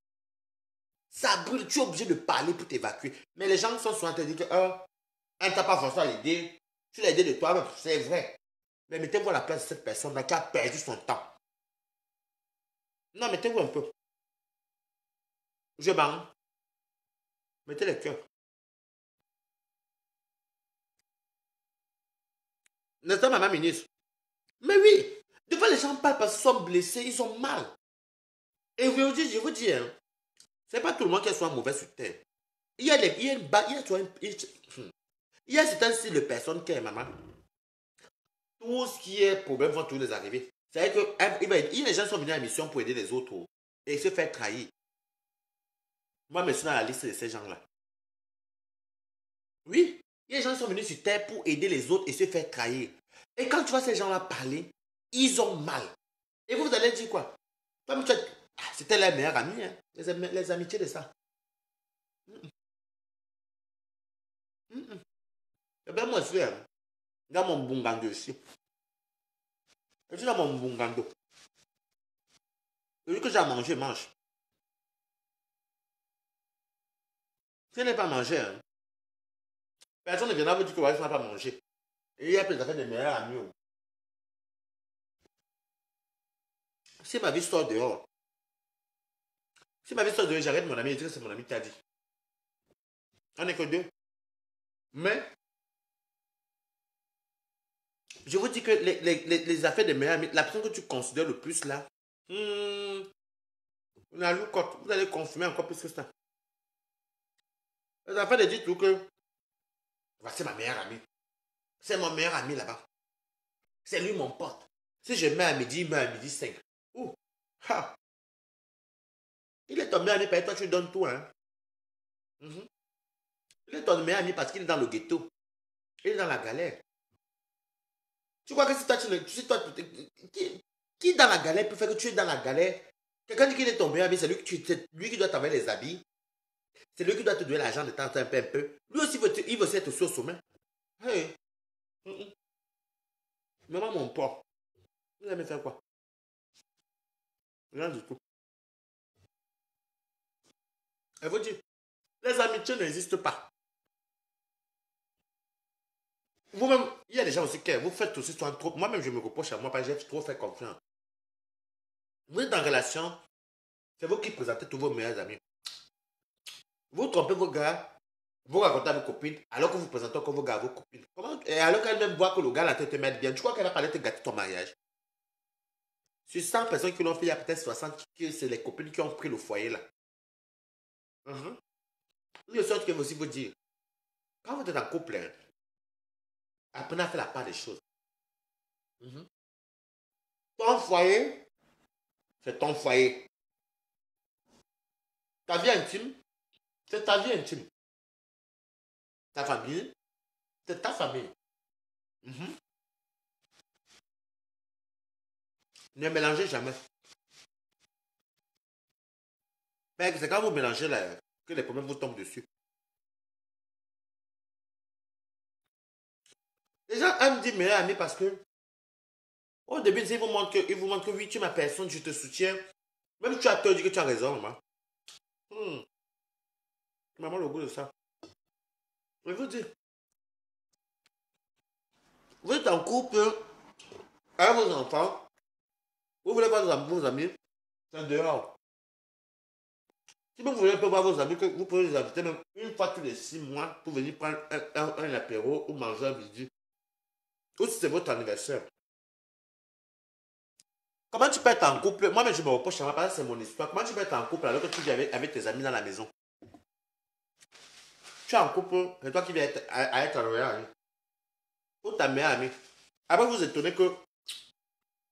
Ça brûle, tu es obligé de parler pour t'évacuer. Mais les gens sont souvent te dire que elle t'a pas forcé à l'aider, tu l'as aidé de toi-même, c'est vrai. Mais mettez-vous à la place de cette personne-là qui a perdu son temps. Non, mettez-vous un peu. Je bang. Mettez les cœurs. N'est-ce pas, maman ministre? Mais oui, des fois les gens parlent parce qu'ils sont blessés, ils ont mal. Et aujourd'hui, je vous dis, hein, c'est pas tout le monde qui soit mauvais sur terre. Il y a, il y a, il y a certains styles de personnes qui est maman. Tout ce qui est problème vont tous les arriver. C'est-à-dire que les gens sont venus à la mission pour aider les autres et se faire trahir. Moi, je suis dans la liste de ces gens-là. Oui, il y a des gens qui sont venus sur terre pour aider les autres et se faire trahir. Et quand tu vois ces gens-là parler, ils ont mal. Et vous allez dire quoi? Comme tu as... C'était les meilleurs amis, hein? Les amitiés de ça. Mm, mm. Eh bien, moi, je suis dans mon bungando aussi. Je suis dans mon bungando. Celui que j'ai à manger, mange. Si je n'ai pas mangé, hein, personne ne viendra vous dire que ouais, je n'ai pas mangé. Et il y a peut-être des meilleurs amis. Si ma vie sort dehors, si ma vie sort dehors, j'arrête mon ami et je dis que c'est mon ami qui a dit. On n'est que deux. Mais, je vous dis que les affaires des meilleurs amis, la personne que tu considères le plus là, la loucotte, vous allez consommer encore plus que ça. Les affaires de dire tout que, c'est ma meilleure amie. C'est mon meilleur ami là-bas. C'est lui mon pote. Si je mets à midi, il met à midi 5. Ouh, ha. Il est ton meilleur ami parce que toi tu lui donnes tout. Hein. Mhm. Il est ton meilleur ami parce qu'il est dans le ghetto. Il est dans la galère. Tu crois que si toi tu ne. Si toi, qui dans la galère peut faire que tu es dans la galère? Quelqu'un dit qu'il est ton meilleur ami, c'est lui qui doit t'envoyer les habits. C'est lui qui doit te donner l'argent de temps en temps un peu, un peu. Lui aussi, il veut être aussi au sommet. Hey. Maman, mon porc. Vous allez me faire quoi? Rien du tout. Elle vous dit, les amitiés n'existent pas. Vous-même, il y a des gens aussi qui vous faites aussi souvent trop. Moi-même, je me reproche à moi parce que j'ai trop fait confiance. Vous êtes en relation, c'est vous qui présentez tous vos meilleurs amis. Vous trompez vos gars, vous racontez à vos copines, alors que vous présentez encore vos gars à vos copines. Comment, et alors qu'elle même voit que le gars la tête te met bien, tu crois qu'elle a parlé de te gâter ton mariage? Sur 100 personnes qui l'ont fait, il y a peut-être 60 qui c'est les copines qui ont pris le foyer là. Mhm. Une sorte que aussi vous dire, quand vous êtes en couple, hein, apprenez à faire la part des choses. Mhm. Ton foyer, c'est ton foyer. Ta vie intime, c'est ta vie intime. Ta famille, c'est ta famille. Mhm. Ne mélangez jamais. Mais c'est quand vous mélangez là, que les problèmes vous tombent dessus. Les gens aiment dire meilleur ami parce que au début, ils vous montrent que oui, tu es ma personne, je te soutiens. Même si tu as tort, dis que tu as raison, maman. Hmm. Maman, le goût de ça. Je vous dis, vous êtes en couple avec vos enfants, vous voulez voir vos amis, c'est dehors. Si vous voulez pas voir vos amis, que vous pouvez les inviter même une fois tous les 6 mois pour venir prendre un apéro ou manger un midi. Ou si c'est votre anniversaire. Comment tu peux être en couple? Moi-même, je me reproche, parce que c'est mon histoire. Comment tu peux être en couple alors que tu vis avec tes amis dans la maison? Tu es en couple, c'est toi qui viens à être en meilleur ami. Ou ta meilleure amie. Après, vous étonnez que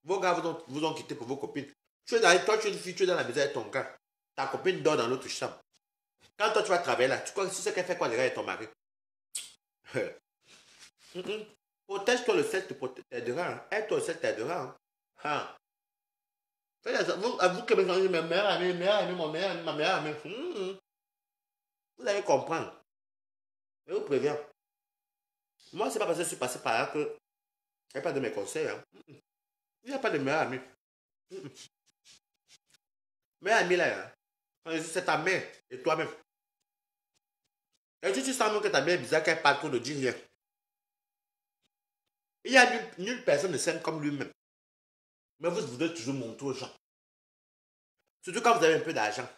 vos gars vous ont quitté pour vos copines. Toi, tu es une fille, tu es dans la maison avec ton gars. Ta copine dort dans l'autre chambre. Quand toi, tu vas travailler là, tu sais qu'elle fait quoi déjà avec ton mari? Protège-toi, le sexe t'aidera. Hein. Aide-toi, le sexe t'aidera. Hein. Ah. Vous que ma meilleure amie, mon meilleur ami, ma meilleure amie. Vous allez comprendre. Je vous préviens. Moi, c'est pas parce que je suis passé par là que il n'y a pas de mes conseils. Hein. Il n'y a pas de meilleure amie. Meilleure amie là, hein. C'est ta mère et toi-même. Et si tu sens même que ta mère est bizarre, qu'elle parle trop, ne dis rien. Il y a nulle personne ne s'aime comme lui-même. Mais vous devez toujours montrer aux gens. Surtout quand vous avez un peu d'argent.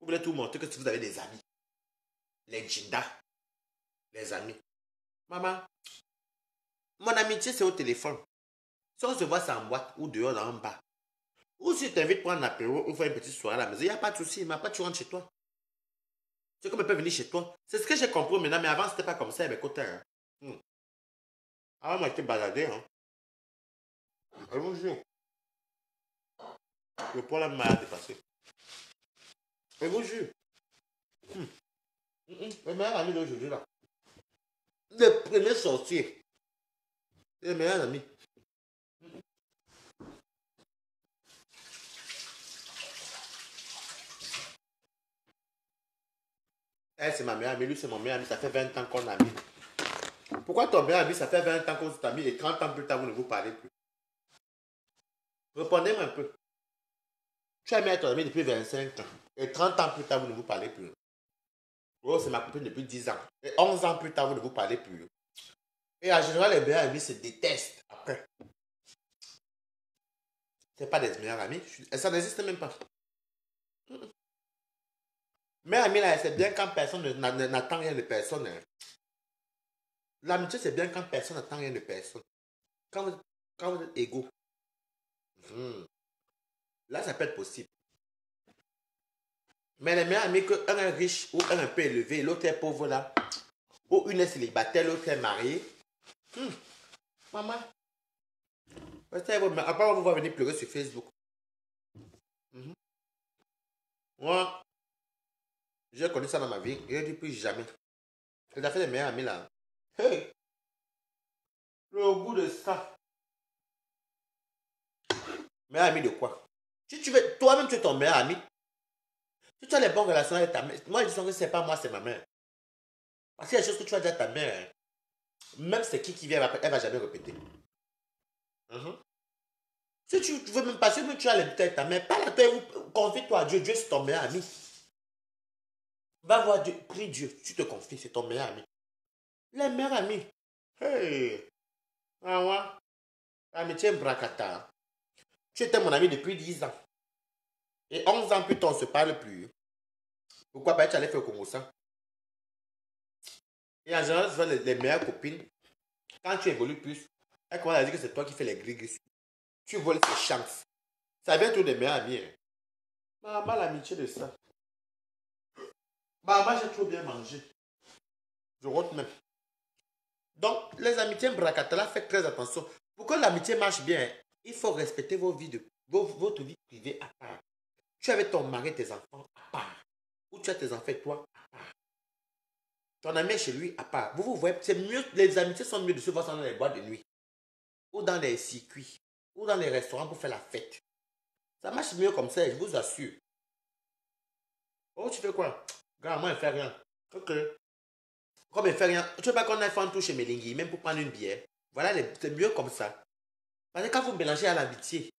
Vous voulez tout montrer que si vous avez des amis. Les Jinda. Les amis. Maman, mon amitié c'est au téléphone. Si on se voit, c'est en boîte ou dehors dans un bar. Ou si tu t'invites pour un apéro ou faire une petite soirée à la maison, il n'y a pas de souci. Mais après, tu rentres chez toi. C'est comme elle peut venir chez toi. C'est ce que j'ai compris maintenant, mais avant, c'était pas comme ça, à mes côtés. Hein. Avant, moi, j'étais baladé. Hein. Je vous jure. Le poids là m'a dépassé. Je vous jure. Le meilleur ami d'aujourd'hui là. Le premier sorcier. Le meilleur ami. Elle, c'est ma meilleure amie. Lui, c'est mon meilleur ami. Ça fait 20 ans qu'on a mis. Pourquoi ton meilleur ami, ça fait 20 ans qu'on s'est mis et 30 ans plus tard, vous ne vous parlez plus? Répondez-moi un peu. Tu as mis ton ami depuis 25 ans. Et 30 ans plus tard, vous ne vous parlez plus. Oh, c'est ma copine depuis 10 ans. Et 11 ans plus tard, vous ne vous parlez plus. Et en général, les meilleurs amis se détestent après. Ce n'est pas des meilleurs amis. Et ça n'existe même pas. Meilleurs amis, là, c'est bien quand personne n'attend rien de personne. Hein. L'amitié, c'est bien quand personne n'attend rien de personne. Quand vous êtes égaux. Là, ça peut être possible. Mais les meilleurs amis, qu'un est riche ou un peu élevé, l'autre est pauvre là, ou une est célibataire, l'autre est mariée. Maman, après, on va venir pleurer sur Facebook. Moi, j'ai connu ça dans ma vie, et je dis plus jamais. Tu as fait les meilleurs amis là. Hey, le goût de ça. Meilleur ami de quoi? Si tu veux, toi-même, tu es ton meilleur ami. Si tu as les bonnes relations avec ta mère, moi je dis que c'est pas moi, c'est ma mère. Parce qu'il y a des choses que tu vas dire à ta mère, hein. Même c'est qui vient après, elle va jamais répéter. Si tu veux même pas, si tu as l'habitude avec ta mère, parle à toi, confie-toi à Dieu. Dieu, c'est ton meilleur ami. Va voir Dieu, prie Dieu, tu te confies, c'est ton meilleur ami. Les meilleurs amis. Hey, ah ouais, amitié bracata. Tu étais mon ami depuis 10 ans. Et 11 ans plus tard, on ne se parle plus. Pourquoi pas tu allais faire comme ça? Et en général, souvent, les meilleures copines, quand tu évolues plus, elles commencent à dire que c'est toi qui fais les gris-gris. Tu voles tes chances. Ça vient tous des meilleurs amis. Hein. Maman, l'amitié de ça. Maman, j'ai trop bien mangé. Je rentre même. Donc, les amitiés bracatala, faites très attention. Pour que l'amitié marche bien, il faut respecter vos vies votre vie privée à part. Tu es avec ton mari, tes enfants à part. Ou tu as tes enfants et toi à part. Ton ami est chez lui à part. Vous voyez, c'est mieux, les amitiés sont mieux de se voir dans les boîtes de nuit. Ou dans les circuits. Ou dans les restaurants pour faire la fête. Ça marche mieux comme ça, je vous assure. Oh, tu fais quoi? Gars, moi, il ne fait rien. Ok. Comme il ne fait rien, tu veux pas qu'on aille faire un tour chez Melingui, même pour prendre une bière. Voilà, c'est mieux comme ça. Parce que quand vous mélangez à l'amitié,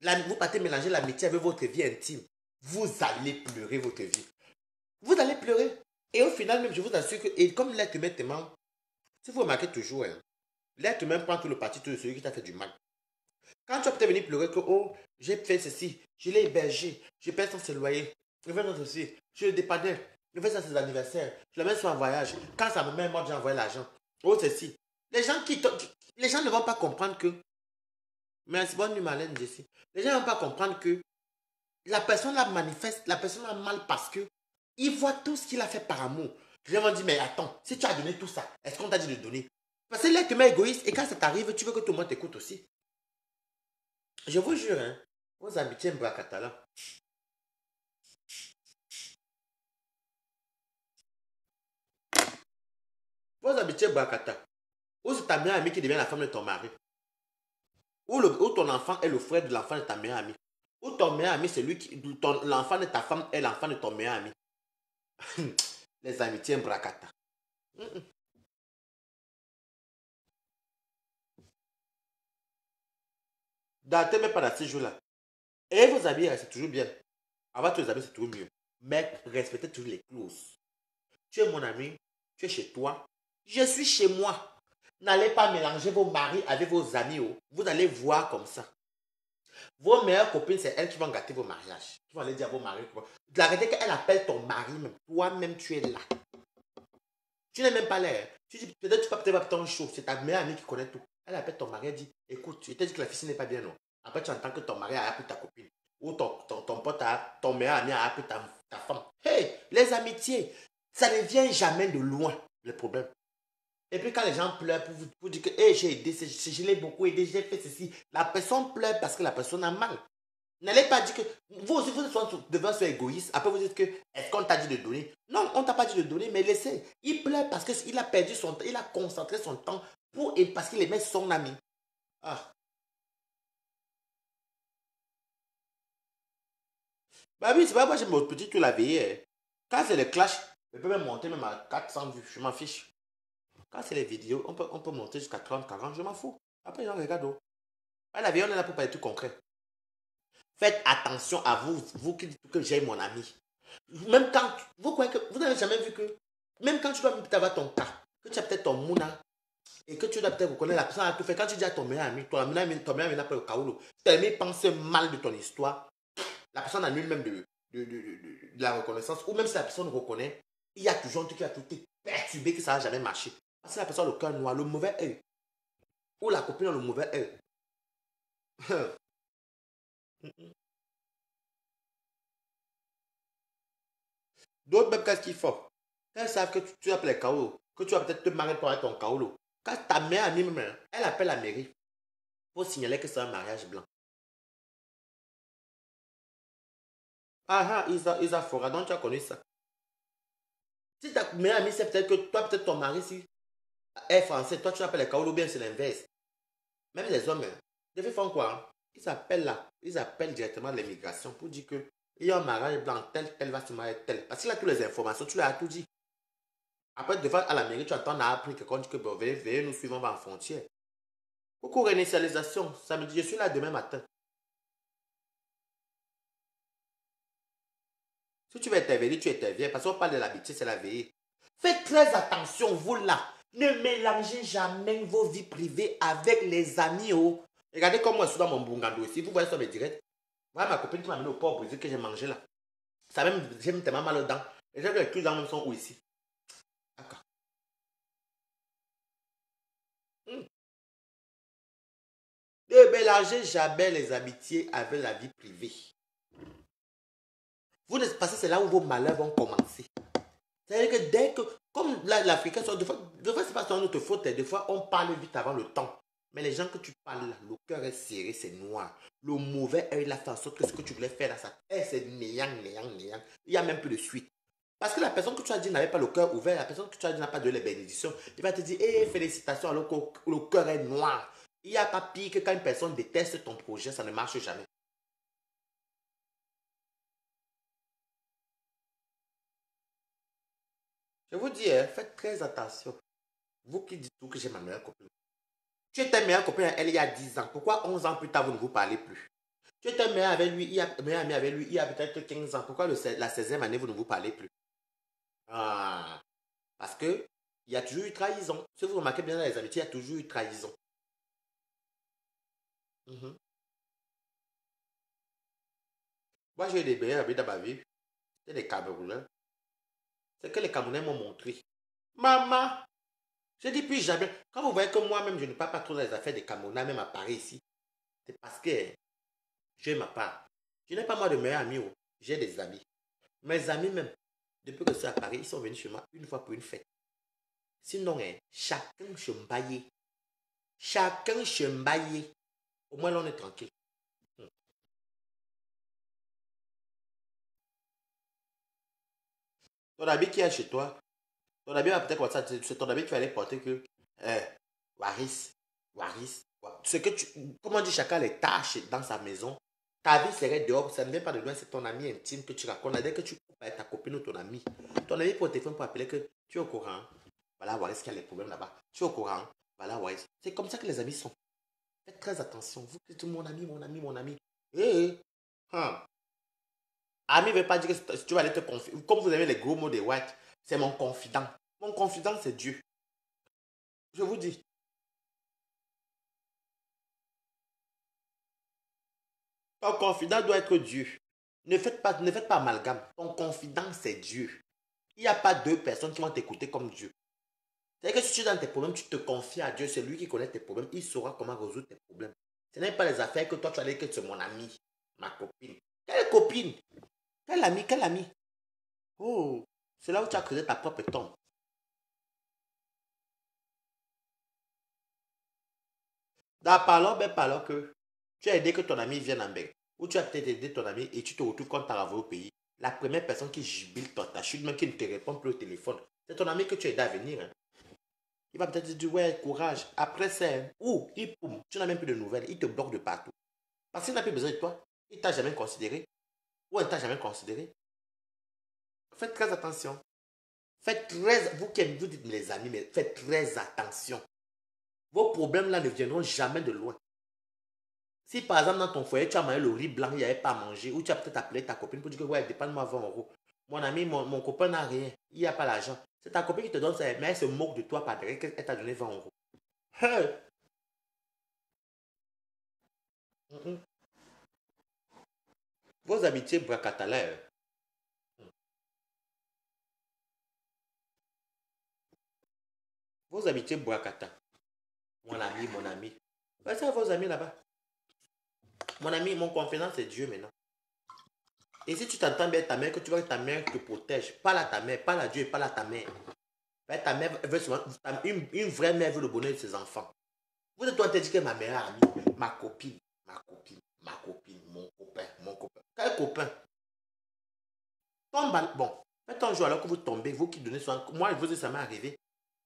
vous partez mélanger l'amitié avec votre vie intime, vous allez pleurer votre vie. Vous allez pleurer. Et au final, même, je vous assure que, et comme l'être humain te ment, si vous remarquez toujours, hein, l'être humain prend tout le parti de celui qui t'a fait du mal. Quand tu vas peut-être venir pleurer que, oh, j'ai fait ceci, je l'ai hébergé, je paie son loyer, je fais dans ceci, je le dépannais, je fais ça à ses anniversaires, je le mets sur un voyage. Quand ça me met mort, j'ai envoyé l'argent. Oh, ceci. Les gens ne vont pas comprendre que Merci, bonne nuit, Marlène, Jessie. Les gens ne vont pas comprendre que la personne la manifeste, la personne a mal parce que il voit tout ce qu'il a fait par amour. Les gens vont dire, mais attends, si tu as donné tout ça, est-ce qu'on t'a dit de donner? Parce que l'être humain égoïste, et quand ça t'arrive, tu veux que tout le monde t'écoute aussi. Je vous jure, hein, vos amitiés Mbrakatala. Vos amitiés Mbrakata. Ou c'est ta meilleure amie qui devient la femme de ton mari. Ou ton enfant est le frère de l'enfant de ta meilleure amie. Ou ton meilleur ami, c'est lui qui. L'enfant de ta femme est l'enfant de ton meilleur ami. Les amitiés Mbrakata. Datez même pas dans ces jours-là. Et vos amis, c'est toujours bien. Avoir tous les amis, c'est toujours mieux. Mais respectez toujours les clauses. Tu es mon ami, tu es chez toi, je suis chez moi. N'allez pas mélanger vos maris avec vos amis. Oh. Vous allez voir comme ça. Vos meilleures copines, c'est elles qui vont gâter vos mariages. Qui vont aller dire à vos maris. L'arrêter qu'elle appelle ton mari, même. Toi-même, tu es là. Tu n'es même pas là. Hein. Tu dis, peut-être tu peux peut-être ton chaud. C'est ta meilleure amie qui connaît tout. Elle appelle ton mari, elle dit, écoute, je t'ai dit que la fille n'est pas bien, non. Après, tu entends que ton mari a appelé ta copine. Ou ton pote, ton meilleur ami a appelé ta femme. Hey, les amitiés, ça ne vient jamais de loin, le problème. Et puis quand les gens pleurent pour dire que hey, j'ai aidé, je l'ai beaucoup aidé, j'ai fait ceci, la personne pleure parce que la personne a mal. N'allez pas dire que vous aussi, vous devez être égoïste. Après, vous dites que est-ce qu'on t'a dit de donner? Non, on t'a pas dit de donner, mais laissez. Il pleure parce qu'il a perdu son temps, il a concentré son temps parce qu'il aimait son ami. Ah. Bah oui, c'est pas moi, j'ai mon petit tout la veillée. Hein. Quand c'est le clash, je peux même monter même à 400 vues, je m'en fiche. Quand c'est les vidéos, on peut monter jusqu'à 30, 40, je m'en fous. Après, les gens regardent. À la vie, on est là pour parler tout concret. Faites attention à vous, vous qui dites que j'ai mon ami. Même quand, vous croyez que, vous n'avez jamais vu que, même quand tu dois avoir ton cas, que tu as peut-être ton mouna, et que tu dois peut-être reconnaître la personne a tout fait, quand tu dis à ton meilleur ami, ton meilleur ami n'a pas le kaoulou, tellement il pense mal de ton histoire, la personne annule même de la reconnaissance, ou même si la personne reconnaît, il y a toujours un truc qui a tout été perturbé que ça n'a jamais marché. Parce que la personne a le cœur noir, le mauvais œil, ou la copine a le mauvais œil. D'autres, même qu'est-ce qu'ils font? Elles savent que tu appelles les kaolo, que tu vas peut-être te marier pour ton kaolo. Quand ta mère amie, même, elle appelle la mairie pour signaler que c'est un mariage blanc. Ah ah, Isa Fora, donc tu as connu ça. Si ta mère amie, c'est peut-être que toi, peut-être ton mari, si est français, toi tu appelles les kaolo, bien c'est l'inverse. Même les hommes, ils font quoi? Hein? Ils appellent directement l'immigration pour dire que il y a un mariage blanc, tel va se marier tel. Parce qu'il a toutes les informations, tu lui as tout dit. Après, devant à la mairie, tu attends, on a appris que quand tu dis que bon, veuillez nous suivre, on va en frontière. Coucou, réinitialisation, ça me dit, je suis là demain matin. Si tu veux intervenir, tu interviens. Parce qu'on parle de l'habitude, c'est la veille. Faites très attention, vous là. Ne mélangez jamais vos vies privées avec les amis. Oh. Regardez comme moi, je suis dans mon bungalow ici. Vous voyez sur mes directs. Voilà ma copine qui m'a amené au port brésil que j'ai mangé là. Ça même, j'ai tellement mal aux dents. Et j'ai vu les culs dans même sont où ici. D'accord. Hmm. Ne mélangez jamais les amitiés avec la vie privée. Vous ne passez, c'est là où vos malheurs vont commencer. C'est-à-dire que dès que, comme l'Africain, des fois c'est pas notre faute, des fois on parle vite avant le temps. Mais les gens que tu parles là, le cœur est serré, c'est noir. Le mauvais œil là fait en sorte que ce que tu voulais faire là, ça, c'est néant, néant, néant. Il n'y a même plus de suite. Parce que la personne que tu as dit n'avait pas le cœur ouvert, la personne que tu as dit n'a pas donné les bénédictions, il va te dire, hé, félicitations, alors que le cœur est noir. Il n'y a pas pire que quand une personne déteste ton projet, ça ne marche jamais. Je vous dis, hein, faites très attention. Vous qui dites tout que j'ai ma meilleure copine. Tu étais meilleur copain elle il y a 10 ans. Pourquoi 11 ans plus tard, vous ne vous parlez plus? Tu étais meilleur avec lui, meilleur ami avec lui il y a peut-être 15 ans. Pourquoi la 16e année, vous ne vous parlez plus? Ah, parce que il y a toujours eu trahison. Si vous remarquez bien dans les amitiés, il y a toujours eu trahison. Mhm. Moi, j'ai eu des meilleurs amis dans ma vie. C'est des Camerounais. C'est que les Camerounais m'ont montré. Maman, je dis plus jamais. Quand vous voyez que moi-même, je ne parle pas trop dans les affaires des Camerounais, même à Paris ici. C'est parce que j'ai ma part. Je n'ai pas moi de meilleurs amis. Oh. J'ai des amis. Mes amis même, depuis que c'est à Paris, ils sont venus chez moi une fois pour une fête. Sinon, chacun chembaillé. Chacun chembaillé. Au moins, là, on est tranquille. Ton ami qui est chez toi, ton ami va peut-être comme ça, c'est ton ami qui va aller porter que, Waris, Waris, ce que tu, comment on dit, chacun les tâches dans sa maison, ta vie serait dehors, ça ne vient pas de loin, c'est ton ami intime que tu racontes, dès que tu coupes avec ta copine ou ton ami pour téléphone pour appeler que tu es au courant, voilà Waris qui a les problèmes là-bas, tu es au courant, voilà Waris, c'est comme ça que les amis sont. Faites très attention, vous êtes mon ami, mon ami, mon ami. Eh, hein. Ami ne veut pas dire que tu vas aller te confier. Comme vous avez les gros mots de white, c'est mon confident. Mon confident, c'est Dieu. Je vous dis. Ton confident doit être Dieu. Ne faites pas amalgame. Ton confident, c'est Dieu. Il n'y a pas deux personnes qui vont t'écouter comme Dieu. C'est-à-dire que si tu es dans tes problèmes, tu te confies à Dieu. C'est lui qui connaît tes problèmes. Il saura comment résoudre tes problèmes. Ce n'est pas les affaires que toi, tu vas dire que c'est mon ami, ma copine. Quelle copine? Quel ami? Quel ami? Oh, c'est là où tu as créé ta propre tombe. Parlons que tu as aidé que ton ami vienne en Belgique. Ou tu as peut-être aidé ton ami et tu te retrouves quand tu as au pays. La première personne qui jubile ta chute, même qui ne te répond plus au téléphone, c'est ton ami que tu as aidé à venir. Hein. Il va peut-être te dire, ouais, courage. Après ça, ou il poum, tu n'as même plus de nouvelles. Il te bloque de partout. Parce qu'il n'a plus besoin de toi. Il t'a jamais considéré. Ou elle t'a jamais considéré. Faites très attention. Faites très, vous qui vous dites les amis, mais faites très attention. Vos problèmes là ne viendront jamais de loin. Si par exemple dans ton foyer, tu as mangé le riz blanc, il n'y avait pas à manger, ou tu as peut-être appelé ta copine pour dire que ouais, dépanne-moi 20 euros. Mon ami, mon copain n'a rien, il n'y a pas l'argent. C'est ta copine qui te donne ça, mais elle se moque de toi par derrière qu'elle t'a donné 20 euros. Hey! Mm -mm. Vos amitiés bracatalaires. Vos amitiés bracata. Mon ami, mon ami. Ouais, c'est vos amis là-bas. Mon ami, mon confident, c'est Dieu maintenant. Et si tu t'entends bien ta mère, que tu vois que ta mère te protège, parle à ta mère, parle à Dieu et parle à ta mère. Ta mère veut souvent, une vraie mère veut le bonheur de ses enfants. Vous êtes en train de dire que ma meilleure amie, ma copine, ma copine, ma copine, mon copain, mon copain. Quel copain? Tombe, bon, faites un jour alors que vous tombez, vous qui donnez soin. Moi, je vous dis, ça m'est arrivé.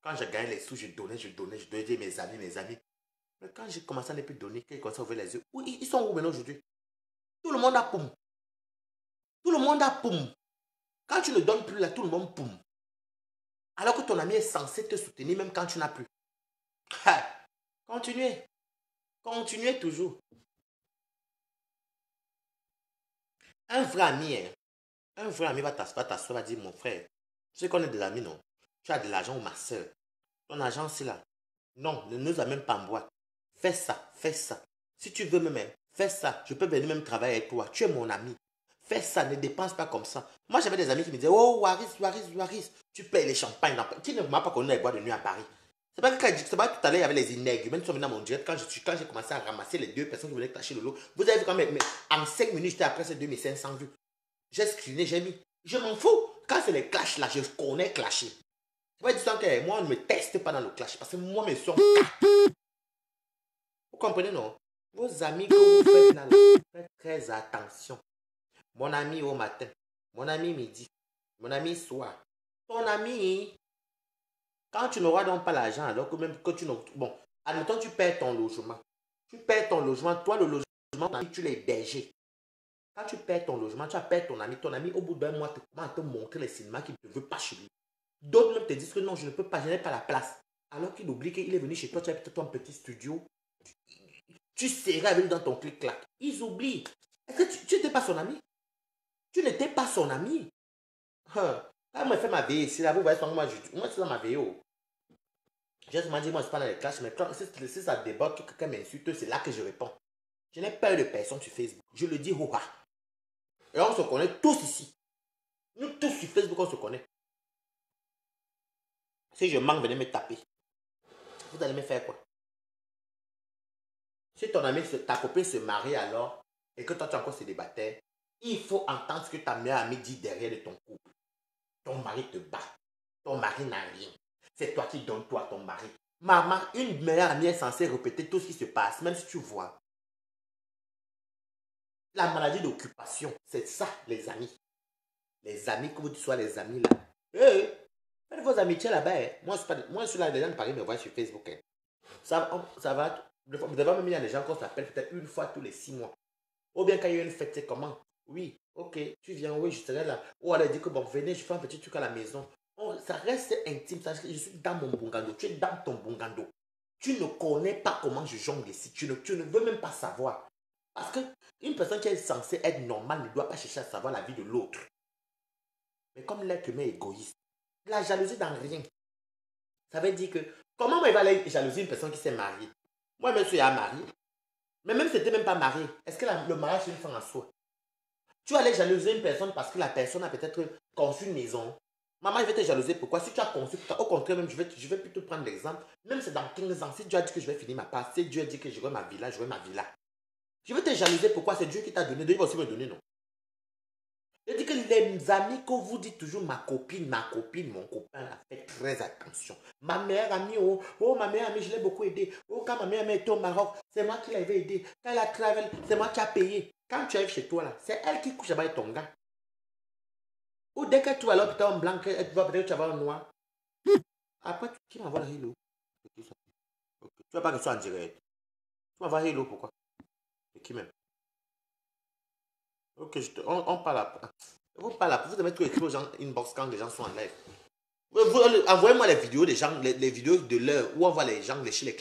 Quand j'ai gagné les sous, je donnais, dire mes amis, mes amis. Mais quand j'ai commencé à ne plus donner, qu'ils commencent à ouvrir les yeux, où, ils sont où maintenant aujourd'hui? Tout le monde a poum. Tout le monde a poum. Quand tu ne donnes plus là, tout le monde poum. Alors que ton ami est censé te soutenir même quand tu n'as plus. Ha! Continuez. Continuez toujours. Un vrai ami, hein, un vrai ami va t'asseoir, va dire, mon frère, tu sais qu'on est des amis, non? Tu as de l'argent ou ma soeur. Ton argent, c'est là. Non, ne nous amène pas en boîte. Fais ça, fais ça. Si tu veux même, fais ça. Je peux venir même travailler avec toi. Tu es mon ami. Fais ça, ne dépense pas comme ça. Moi, j'avais des amis qui me disaient, oh, Waris, tu payes les champagnes. Qui ne m'a pas connu avec boire de nuit à Paris? C'est pas que tout à l'heure, il y avait les inègres. Même sont venus dans mon direct, quand j'ai commencé à ramasser les deux personnes qui voulaient clasher le lot. Vous avez vu quand même, mais en 5 minutes, j'étais après ces 2500 vues. J'ai screené, j'ai mis. Je m'en fous. Quand c'est les clashs là, je connais clasher. C'est pas du temps que moi, on ne me teste pas dans le clash. Parce que moi, mes sons. Vous comprenez, non? Vos amis que vous faites là, faites très attention. Mon ami au matin, mon ami midi, mon ami soir. Ton ami, quand tu n'auras donc pas l'argent, alors que même que tu n'auras. Bon, admettons, tu perds ton logement. Tu perds ton logement, toi, le logement, tu l'as hébergé. Quand tu perds ton logement, tu as perdu ton ami, au bout d'un mois, tu commences à te montrer les cinémas qu'il ne te veut pas chez lui. D'autres même te disent que non, je ne peux pas, je n'ai pas la place. Alors qu'il oublie qu'il est venu chez toi, tu as peut-être un petit studio. Tu seras avec lui dans ton clic-clac. Ils oublient. Est-ce que tu n'étais pas son ami? Tu n'étais pas son ami. Quand moi, je fais ma veille ici, là, vous voyez, moi, c'est dans ma veille. Oh. J'ai souvent dit, moi, je suis pas dans les clashs, mais quand, si ça déborde, que quelqu'un m'insulte, c'est là que je réponds. Je n'ai pas eu de personne sur Facebook. Je le dis, oh, et on se connaît tous ici. Nous tous sur Facebook, on se connaît. Si je manque, venez me taper. Vous allez me faire quoi? Si ton ami, ta copine se marie alors, et que toi tu es encore célibataire, il faut entendre ce que ta meilleure amie dit derrière de ton couple. Ton mari te bat. Ton mari n'a rien. C'est toi qui donnes tout à ton mari. Maman, une meilleure amie est censée répéter tout ce qui se passe, même si tu vois. La maladie d'occupation, c'est ça, les amis. Les amis, que vous soyez les amis là. Faites vos amitiés là-bas. Hein. Moi, je suis là, les gens de Paris me voient sur Facebook. Hein. Ça va. Vous devez même, il y a des gens qu'on s'appelle peut-être une fois tous les 6 mois. Ou bien quand il y a une fête, c'est comment? Oui, ok, tu viens, oui, je serai là. Ou elle dit que bon, venez, je fais un petit truc à la maison. Ça reste intime, ça, je suis dans mon bungalow, tu es dans ton bungalow. Tu ne connais pas comment je jongle ici, tu ne veux même pas savoir. Parce qu'une personne qui est censée être normale ne doit pas chercher à savoir la vie de l'autre. Mais comme l'être humain est égoïste, la jalousie dans rien. Ça veut dire que, comment il va aller jalouser une personne qui s'est mariée? Moi, je suis marié. Mais même si tu n'étais même pas marié, est-ce que le mariage c'est une fin en soi? Tu vas aller jalouser une personne parce que la personne a peut-être conçu une maison. Maman, je vais te jalouser. Pourquoi? Si tu as conçu, au contraire, même, je vais plutôt prendre l'exemple. Même si c'est dans 15 ans, si Dieu a dit que je vais finir ma part, si Dieu a dit que j'aurai ma villa, j'aurai ma villa. Je vais te jalouser. Pourquoi? C'est Dieu qui t'a donné. Dieu va aussi me donner, non? Je dis que les amis que vous dites toujours ma copine, mon copain, là, faites très attention. Ma meilleure amie, ma meilleure amie, je l'ai beaucoup aidée. Oh, quand ma meilleure amie était au Maroc, c'est moi qui l'avais aidée. Quand elle a travaillé, c'est moi qui a payé. Quand tu arrives chez toi, là, c'est elle qui couche avec ton gars. Ou dès que tu vas à l'hôpital en blanc, elle va peut-être tu vas en noir. Après, qui m'envoie le hello? Okay. Tu vas pas que ce soit en direct. Tu m'envoies hello, pourquoi? Et qui même? Ok, on parle après. Vous parlez après. Vous devez tout écrire aux gens inbox quand les gens sont en live. Envoyez-moi les vidéos des gens, les vidéos de l'heure où on voit les gens lécher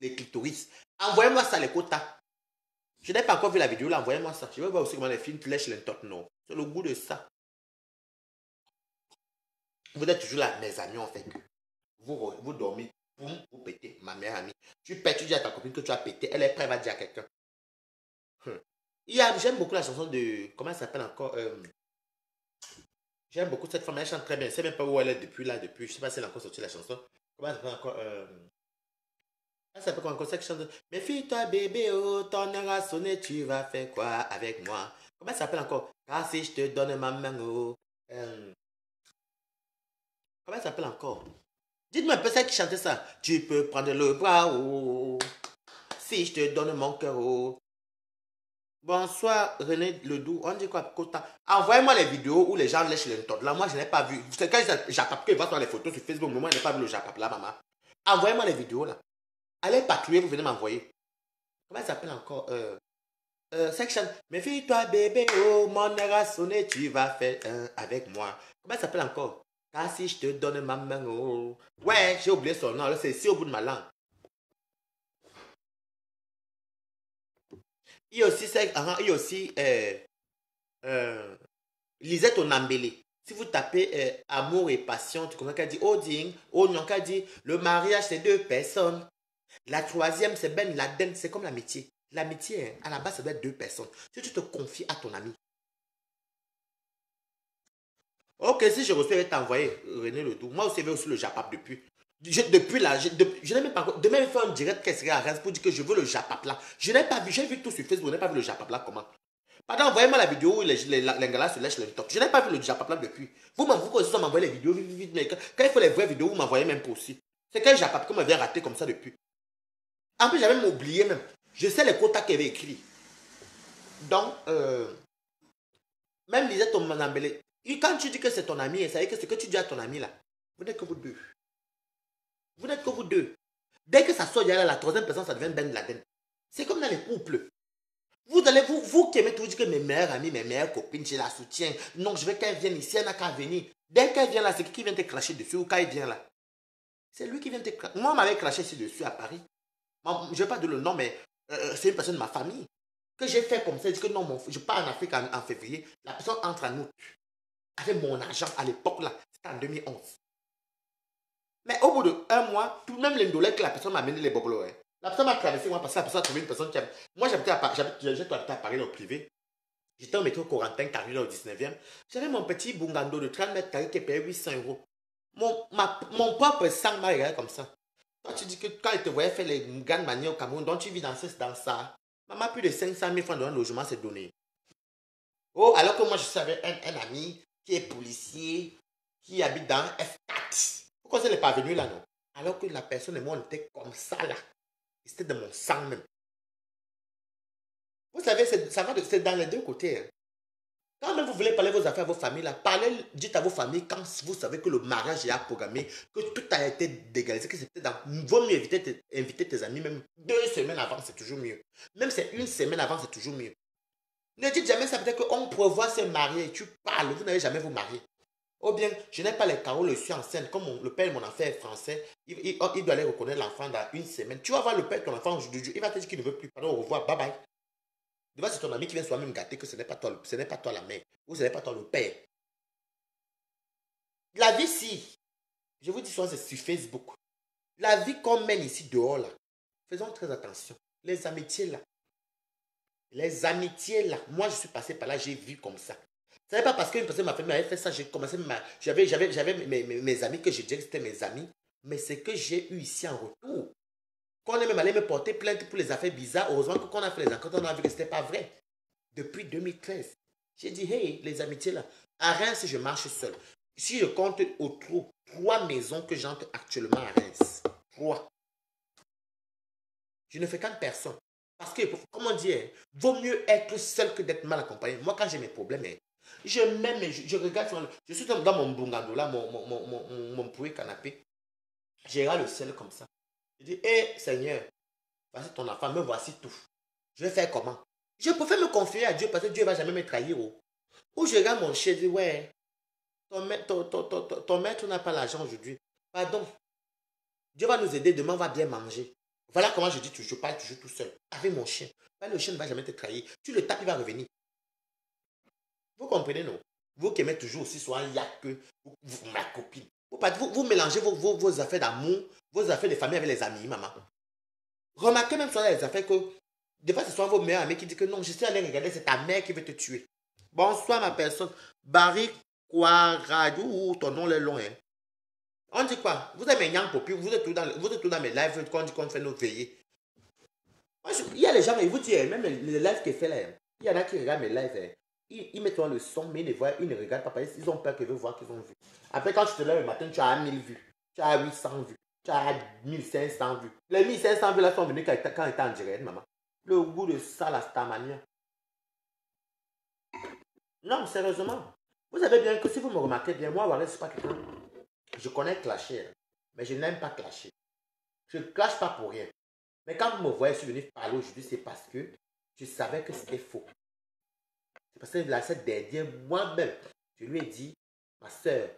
les clitoris. Envoyez-moi ça, les quotas. Je n'ai pas encore vu la vidéo là, envoyez-moi ça. Je veux voir aussi comment les films lèchent les top. Non. C'est le goût de ça. Vous êtes toujours là, mes amis, en fait. Vous dormez, boum, vous pétez. Ma meilleure amie. Tu pètes, tu dis à ta copine que tu as pété. Elle est prête, elle va dire à quelqu'un. J'aime beaucoup la chanson de. Comment elle s'appelle encore J'aime beaucoup cette femme, elle chante très bien. Je ne sais même pas où elle est depuis là, depuis. Je ne sais pas si elle a encore sorti la chanson. Comment elle s'appelle encore elle s'appelle encore cette chanson. Méfie-toi, bébé, oh, ton heure a sonné, tu vas faire quoi avec moi? Comment elle s'appelle encore? Car si je te donne ma main, oh. Comment elle s'appelle encore? Dites-moi un peu celle qui chantait ça. Tu peux prendre le bras, oh. Si je te donne mon cœur, oh. Bonsoir René Ledoux, on dit quoi Kota? Envoyez-moi les vidéos où les gens lèchent les todes. Là, moi je n'ai pas vu. C'est quand j'attape que va sur les photos sur Facebook, mais moi je n'ai pas vu le japap là, maman. Envoyez-moi les vidéos là. Allez patrouiller, vous venez m'envoyer. Comment ça s'appelle encore Section. Méfie-toi bébé, oh mon air a sonné, tu vas faire un avec moi. Comment ça s'appelle encore? Car si je te donne ma main, oh. Ouais, j'ai oublié son nom, c'est ici au bout de ma langue. Il y a aussi, Lisette Onambélé. Si vous tapez amour et passion, tu comprends qu'elle dit Oding, Onyonka dit le mariage c'est 2 personnes. La troisième c'est Ben Laden, c'est comme l'amitié. L'amitié, à la base, ça doit être 2 personnes. Si tu te confies à ton ami. Ok, si je reçois, je vais t'envoyer René Ledoux. Moi aussi, je vais aussi le Japap depuis. Depuis là, je n'ai même pas. Demain, je vais faire un direct qu'elle serait à Reims pour dire que je veux le Japap là. Je n'ai pas vu, j'ai vu tout sur Facebook, je n'ai pas vu le Japap là comment. Pardon, envoyez-moi la vidéo où les gars se lèchent les top. Je n'ai pas vu le Japap là depuis. Vous m'envoyez les vidéos vite, vite, mais quand il faut les vraies vidéos, vous m'envoyez même pas aussi. C'est quel Japap que m'avait raté comme ça depuis. En plus, j'avais même oublié même. Je sais les quotas qu'elle avait écrit. Donc, même Lisette Onambélé, quand tu dis que c'est ton ami, ça veut dire que ce que tu dis à ton ami là, vous n'êtes que vous deux. Vous n'êtes que vous deux. Dès que ça sort, il y a la troisième personne, ça devient Ben Laden. C'est comme dans les couples. Vous qui aimez toujours dire que mes meilleurs amis, mes meilleures copines, je la soutiens. Non, je veux qu'elle vienne ici, elle n'a qu'à venir. Dès qu'elle vient là, c'est qui vient te cracher dessus ou quand il vient là. C'est lui qui vient te cracher. Moi, on m'avait craché ici dessus à Paris. Je ne vais pas dire le nom, mais c'est une personne de ma famille. Que j'ai fait comme ça, je dis que non, je pars en Afrique en février. La personne entre à nous. Avec mon argent à l'époque là, c'était en 2011. Mais au bout d'1 mois, tout même l'indolent que la personne m'a amené les boblos. Hein. La personne m'a traversé, moi, parce que la personne a trouvé une personne qui a... Moi, j'habitais à Paris, dans le privé. J'étais au métro Corentin, carré au 19e. J'avais mon petit bungalow de 30 mètres carrés qui payait 800 euros. Mon propre sang m'a regardé comme ça. Toi, tu dis que quand il te voyait faire les grandes manières au Cameroun, donc tu vis dans ça. Maman, plus de 500 000 francs dans un logement, c'est donné. Oh, alors que moi, je suis avec un ami qui est policier, qui habite dans F4. Pourquoi c'est les parvenus là, non? Alors que la personne et moi, on était comme ça là. C'était de mon sang même. Vous savez, c'est dans les deux côtés. Hein. Quand même vous voulez parler de vos affaires à vos familles, là, parlez, dites à vos familles quand vous savez que le mariage est programmé, que tout a été dégalisé, que c'est peut-être dans... Vaut mieux inviter tes amis, même 2 semaines avant, c'est toujours mieux. Même c'est 1 semaine avant, c'est toujours mieux. Ne dites jamais ça, peut-être qu'on prévoit se marier, tu parles, vous n'allez jamais vous marier. Ou bien, je n'ai pas les carreaux, je suis enceinte, comme le père de mon enfant est français, il doit aller reconnaître l'enfant dans 1 semaine. Tu vas voir le père de ton enfant aujourd'hui, il va te dire qu'il ne veut plus, pardon, au revoir, bye bye. Devant, c'est ton ami qui vient soi-même gâter que ce n'est pas toi, la mère, ou ce n'est pas toi le père. La vie, si, je vous dis souvent, c'est sur Facebook. La vie qu'on mène ici dehors, là, faisons très attention. Les amitiés, là, moi, je suis passé par là, j'ai vu comme ça. Ce n'est pas parce qu'une personne de ma famille m'avait fait ça, j'ai commencé, j'avais mes amis que je disais que c'était mes amis, mais c'est que j'ai eu ici en retour. Quand on est même allé me porter plainte pour les affaires bizarres, heureusement que quand on a fait les enquêtes, on a vu que ce n'était pas vrai. Depuis 2013. J'ai dit, hey, les amitiés là, à Reims, je marche seul. Si je compte autour, 3 maisons que j'entre actuellement à Reims. 3. Je ne fais qu'un personne. Parce que, comment dire, vaut mieux être seul que d'être mal accompagné. Moi, quand j'ai mes problèmes, je regarde, je suis dans mon bungalow là, mon pourri canapé. Je regarde le ciel comme ça. Je dis, hé, Seigneur, voici ton enfant, me voici tout. Je vais faire comment? Je préfère me confier à Dieu parce que Dieu ne va jamais me trahir. Ou je regarde mon chien et dis, ouais, ton maître n'a pas l'argent aujourd'hui. Pardon. Dieu va nous aider, demain on va bien manger. Voilà comment je dis toujours, je parle toujours tout seul. Avec mon chien. Le chien ne va jamais te trahir. Tu le tapes, il va revenir. Vous comprenez, non? Vous qui aimez toujours aussi soit un yak que ma copine. Vous mélangez vos affaires d'amour, vos affaires de famille avec les amis, maman. Remarquez même sur les affaires que des fois, ce sont vos meilleurs amis qui disent que non, je suis allé regarder, c'est ta mère qui veut te tuer. Bonsoir, ma personne. Barry Kouaradou, ton nom est long. Hein. On dit quoi? Vous êtes mes nyang popi, vous êtes tout dans mes lives quand on dit qu'on fait nos veillées. Il y a les gens, ils vous disent, même les lives qu'il fait là, il y en a qui regardent mes lives. Hein. Ils mettent le son, mais ils ne regardent pas parce qu'ils ont peur qu'ils veulent voir qu'ils ont vu. Après, quand tu te lèves le matin, tu as 1000 vues, tu as 800 vues, tu as 1500 vues. Les 1500 vues là sont venues quand ils étaient en direct, maman. Le goût de ça, la Starmania. Non, sérieusement. Vous savez bien que si vous me remarquez bien, moi, Warren, c'est pas quelqu'un. Je connais clasher, mais je n'aime pas clasher. Je ne clash pas pour rien. Mais quand vous me voyez, je suis venu parler aujourd'hui, c'est parce que je savais que c'était faux. C'est parce que là, cette dernière, moi-même, je lui ai dit, ma soeur,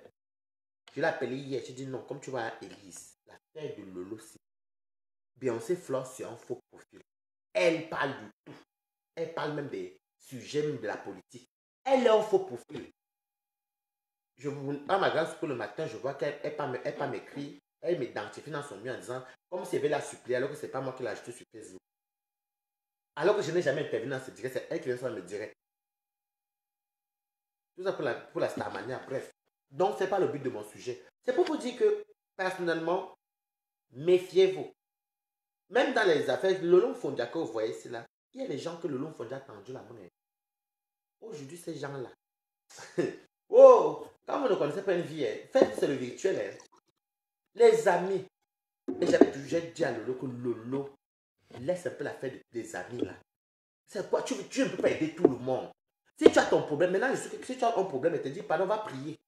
je l'ai appelée hier, j'ai dit non, comme tu vois à Élise, l'affaire de Lolo, c'est Beyoncé Flore, c'est un faux profil. Elle parle du tout. Elle parle même des sujets, même de la politique. Elle est un faux profil. À ma grande pour le matin, je vois qu'elle n'est pas m'écrit. Elle m'identifie dans son mieux en disant, comme si elle veut la supplier, alors que ce n'est pas moi qui l'ai acheté sur Facebook. Alors que je n'ai jamais intervenu dans ce direct, c'est elle qui vient sur me direct. Tout ça pour la Starmania, bref. Donc, ce n'est pas le but de mon sujet. C'est pour vous dire que, personnellement, méfiez-vous. Même dans les affaires, le long fondia que vous voyez ici, là, il y a des gens que le long fondia a tendu la monnaie. Aujourd'hui, ces gens-là. Oh, quand vous ne connaissez pas une vie, faites c'est le virtuel. Hein. Les amis. Et j'avais toujours dit à Lolo que Lolo, laisse un peu la fête des amis là. C'est quoi? Tu ne peux pas aider tout le monde. Si tu as ton problème, maintenant je sais que si tu as un problème, elle te dit, pardon, va prier.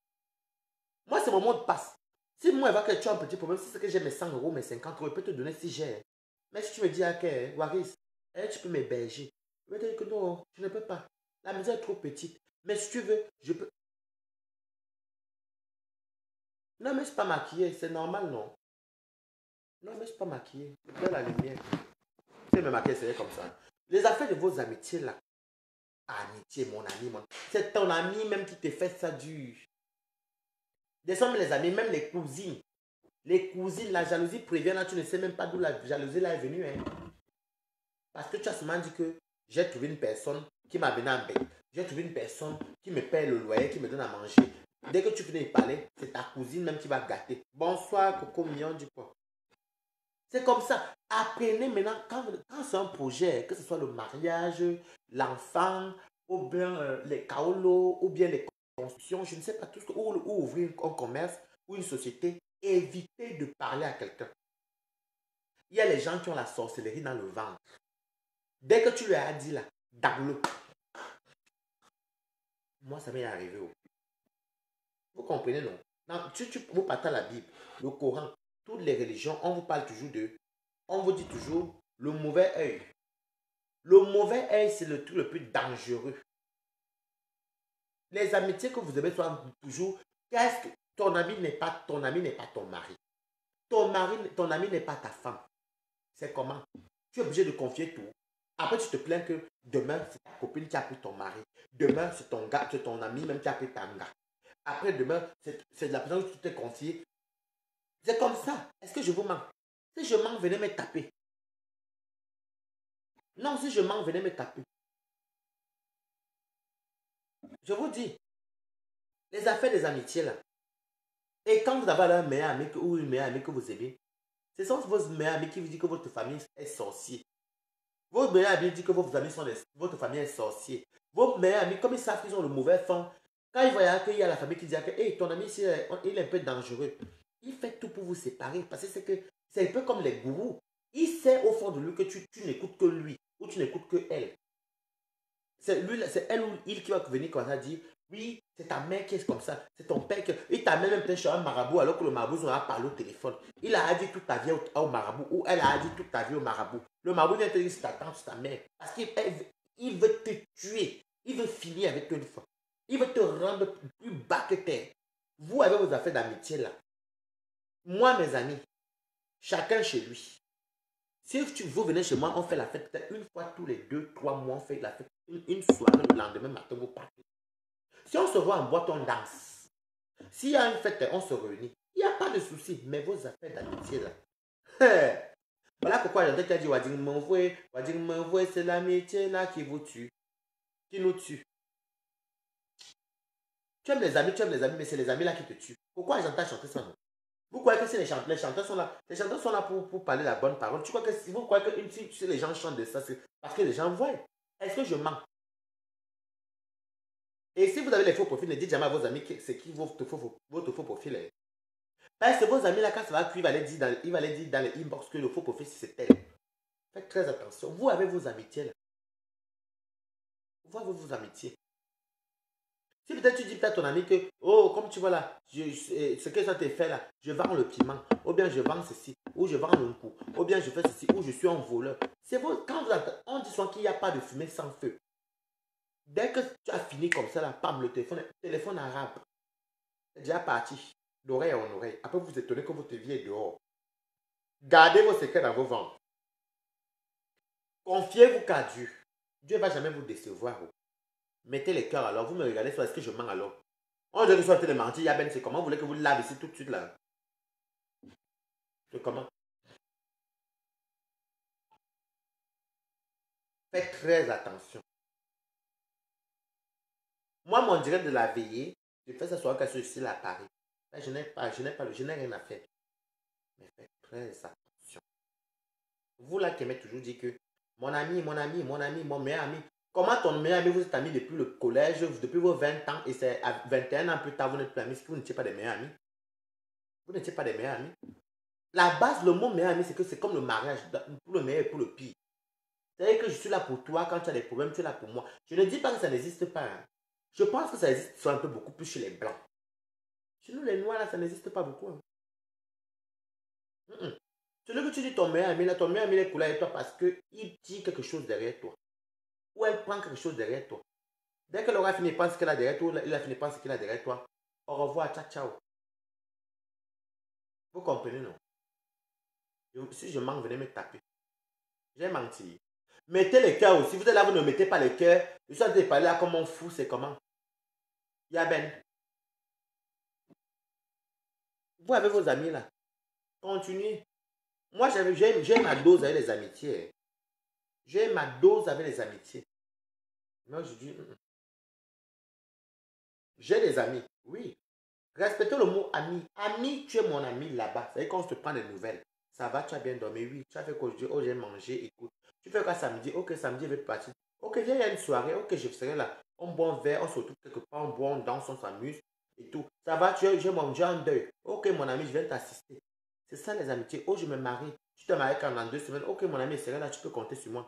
Moi, c'est mon mot de passe. Si moi, elle va que tu as un petit problème, si c'est que j'ai mes 100 euros, mes 50 euros, elle peut te donner si j'ai. Mais si tu me dis, ok, Waris, tu peux m'héberger. Je vais te dire que non, je ne peux pas. La maison est trop petite. Mais si tu veux, je peux. Non, mais je ne suis pas maquillée, c'est normal, non? Non, mais je ne suis pas maquillée. Je la lumière. Si me maquiller, c'est comme ça. Les affaires de vos amitiés, là. Amitié, mon ami, c'est ton ami même qui te fait ça dur. Désormais, les amis, même les cousines. Les cousines, la jalousie prévient, là, tu ne sais même pas d'où la jalousie là est venue. Hein. Parce que tu as seulement dit que j'ai trouvé une personne qui m'a venu en bec. J'ai trouvé une personne qui me paie le loyer, qui me donne à manger. Dès que tu finis de parler, c'est ta cousine même qui va gâter. Bonsoir, Coco Mignon, du quoi? C'est comme ça. Apprenez maintenant, quand c'est un projet, que ce soit le mariage, l'enfant, ou bien les kaolos, ou bien les constructions, je ne sais pas, tout ce que, ou ouvrir un commerce, ou une société, évitez de parler à quelqu'un. Il y a les gens qui ont la sorcellerie dans le ventre. Dès que tu lui as dit là, le moi ça m'est arrivé. Vous comprenez, non? Non, vous partez la Bible, le Coran, toutes les religions, on vous parle toujours de, on vous dit toujours le mauvais œil. Le mauvais œil, c'est le truc le plus dangereux. Les amitiés que vous avez soient toujours, qu'est-ce que ton ami n'est pas ton mari. Ton ami n'est pas ta femme. C'est comment? Tu es obligé de confier tout. Après, tu te plains que demain, c'est ta copine qui a pris ton mari. Demain, c'est ton gars, c'est ton ami même qui a pris ton gars. Après, demain, c'est la personne que tu t'es confiée. C'est comme ça. Est-ce que je vous mens? Si je mens, venez me taper. Non, si je mens, venez me taper. Je vous dis, les affaires des amitiés là. Et quand vous avez un meilleur ami ou une meilleure amie que vous aimez, ce sont vos meilleurs amis qui vous disent que votre famille est sorcier. Vos meilleurs amis disent que vos amis sont votre famille est sorcier. Vos meilleurs amis, comme ils savent qu'ils ont le mauvais fond, quand ils voient qu'il y a la famille qui dit que hey, ton ami ici, il est un peu dangereux, il fait tout pour vous séparer. Parce que c'est un peu comme les gourous. Il sait au fond de lui que tu n'écoutes que lui ou tu n'écoutes que elle. C'est elle ou il qui va venir comme ça dire oui, c'est ta mère qui est comme ça, c'est ton père qui. Il t'a même peut-être chez un marabout alors que le marabout a parlé au téléphone. Il a dit toute ta vie au marabout ou elle a dit toute ta vie au marabout. Le marabout vient te dire c'est ta tante, c'est ta mère. Parce qu'il veut te tuer. Il veut finir avec toi une fois. Il veut te rendre plus bas que terre. Vous avez vos affaires d'amitié là. Moi, mes amis, chacun chez lui. Si vous venez chez moi, on fait la fête peut-être une fois tous les 2-3 mois, on fait la fête. Une soirée le lendemain matin, vous partez. Si on se voit en boîte, on danse. S'il y a une fête, on se réunit. Il n'y a pas de souci. Mais vos affaires d'amitié là. Voilà pourquoi j'entends qu'il a dit Wading Menvoué, c'est l'amitié là qui vous tue. Qui nous tue. Tu aimes les amis, mais c'est les amis là qui te tuent. Pourquoi j'entends chanter ça non? Vous croyez que si les chanteurs sont là, les chanteurs sont là pour parler la bonne parole. Tu crois que si vous croyez que si les gens chantent de ça, c'est parce que les gens voient. Est-ce que je mens? Et si vous avez les faux profils, ne dites jamais à vos amis que c'est qui votre faux profil est. Parce que vos amis là, quand ça va cuire, il va aller dire dans les inbox que le faux profil c'est tel. Faites très attention. Vous avez vos amitiés là. Vous avez vos amitiés. Si peut-être tu dis peut-être à ton ami que, oh, comme tu vois là, ce que ça te fait là, je vends le piment, ou bien je vends ceci, ou je vends le coup, ou bien je fais ceci, ou je suis un voleur. C'est bon, quand on dit souvent qu'il n'y a pas de fumée sans feu. Dès que tu as fini comme ça là, pam, le téléphone arabe, c'est déjà parti, d'oreille en oreille. Après, vous vous étonnez que votre vie est dehors. Gardez vos secrets dans vos ventres. Confiez-vous qu'à Dieu. Dieu ne va jamais vous décevoir. Mettez les cœurs alors. Vous me regardez sur est-ce que je mens alors? On dirait que je suis en train de mentir. Yaben, c'est comment? Vous voulez que vous lave ici tout de suite là? C'est comment? Faites très attention. Moi, mon direct de la veillée, je fais ça sur un cas ici à Paris. Là, je n'ai rien à faire. Mais faites très attention. Vous là qui aimez toujours dire que mon ami, mon meilleur ami. Comment ton meilleur ami, vous êtes amis depuis le collège, depuis vos 20 ans, et c'est à 21 ans plus tard, vous n'êtes plus amis, vous n'étiez pas des meilleurs amis. Vous n'étiez pas des meilleurs amis. La base, le mot meilleur ami, c'est que c'est comme le mariage, pour le meilleur et pour le pire. C'est-à-dire que je suis là pour toi, quand tu as des problèmes, tu es là pour moi. Je ne dis pas que ça n'existe pas. Hein. Je pense que ça existe un peu beaucoup plus chez les blancs. Chez nous, les noirs, là, ça n'existe pas beaucoup. Hein. Celui que tu dis ton meilleur ami, là, ton meilleur ami est pour là avec toi parce qu'il dit quelque chose derrière toi. Ou elle prend quelque chose derrière toi. Dès qu'elle aura fini de penser qu'elle a derrière toi, il a fini de penser qu'il a derrière toi. Au revoir, ciao, ciao. Vous comprenez, non? Si je mens, venez me taper. J'ai menti. Mettez les cœurs aussi. Vous êtes là, vous ne mettez pas les cœurs. Je suis en train de parler là comme un fou, c'est comment? Yaben. Vous avez vos amis là. Continuez. Moi, j'ai ma dose avec les amitiés. J'ai ma dose avec les amitiés. Moi, je dis, j'ai des amis. Oui. Respectez le mot ami. Ami, tu es mon ami là-bas. C'est qu'on se prend des nouvelles. Ça va, tu as bien dormi? Oui. Tu as fait quoi aujourd'hui? Oh, j'ai mangé, écoute. Tu fais quoi samedi? Ok, samedi, je vais partir. Ok, viens, il y a une soirée. Ok, je serai là. On boit un verre, on se retrouve quelque part, on boit, on danse, on s'amuse et tout. Ça va, j'ai mangé un deuil. Ok, mon ami, je viens t'assister. C'est ça les amitiés. Oh, je me marie. Tu te maries quand dans 2 semaines. Ok, mon ami, c'est là, tu peux compter sur moi.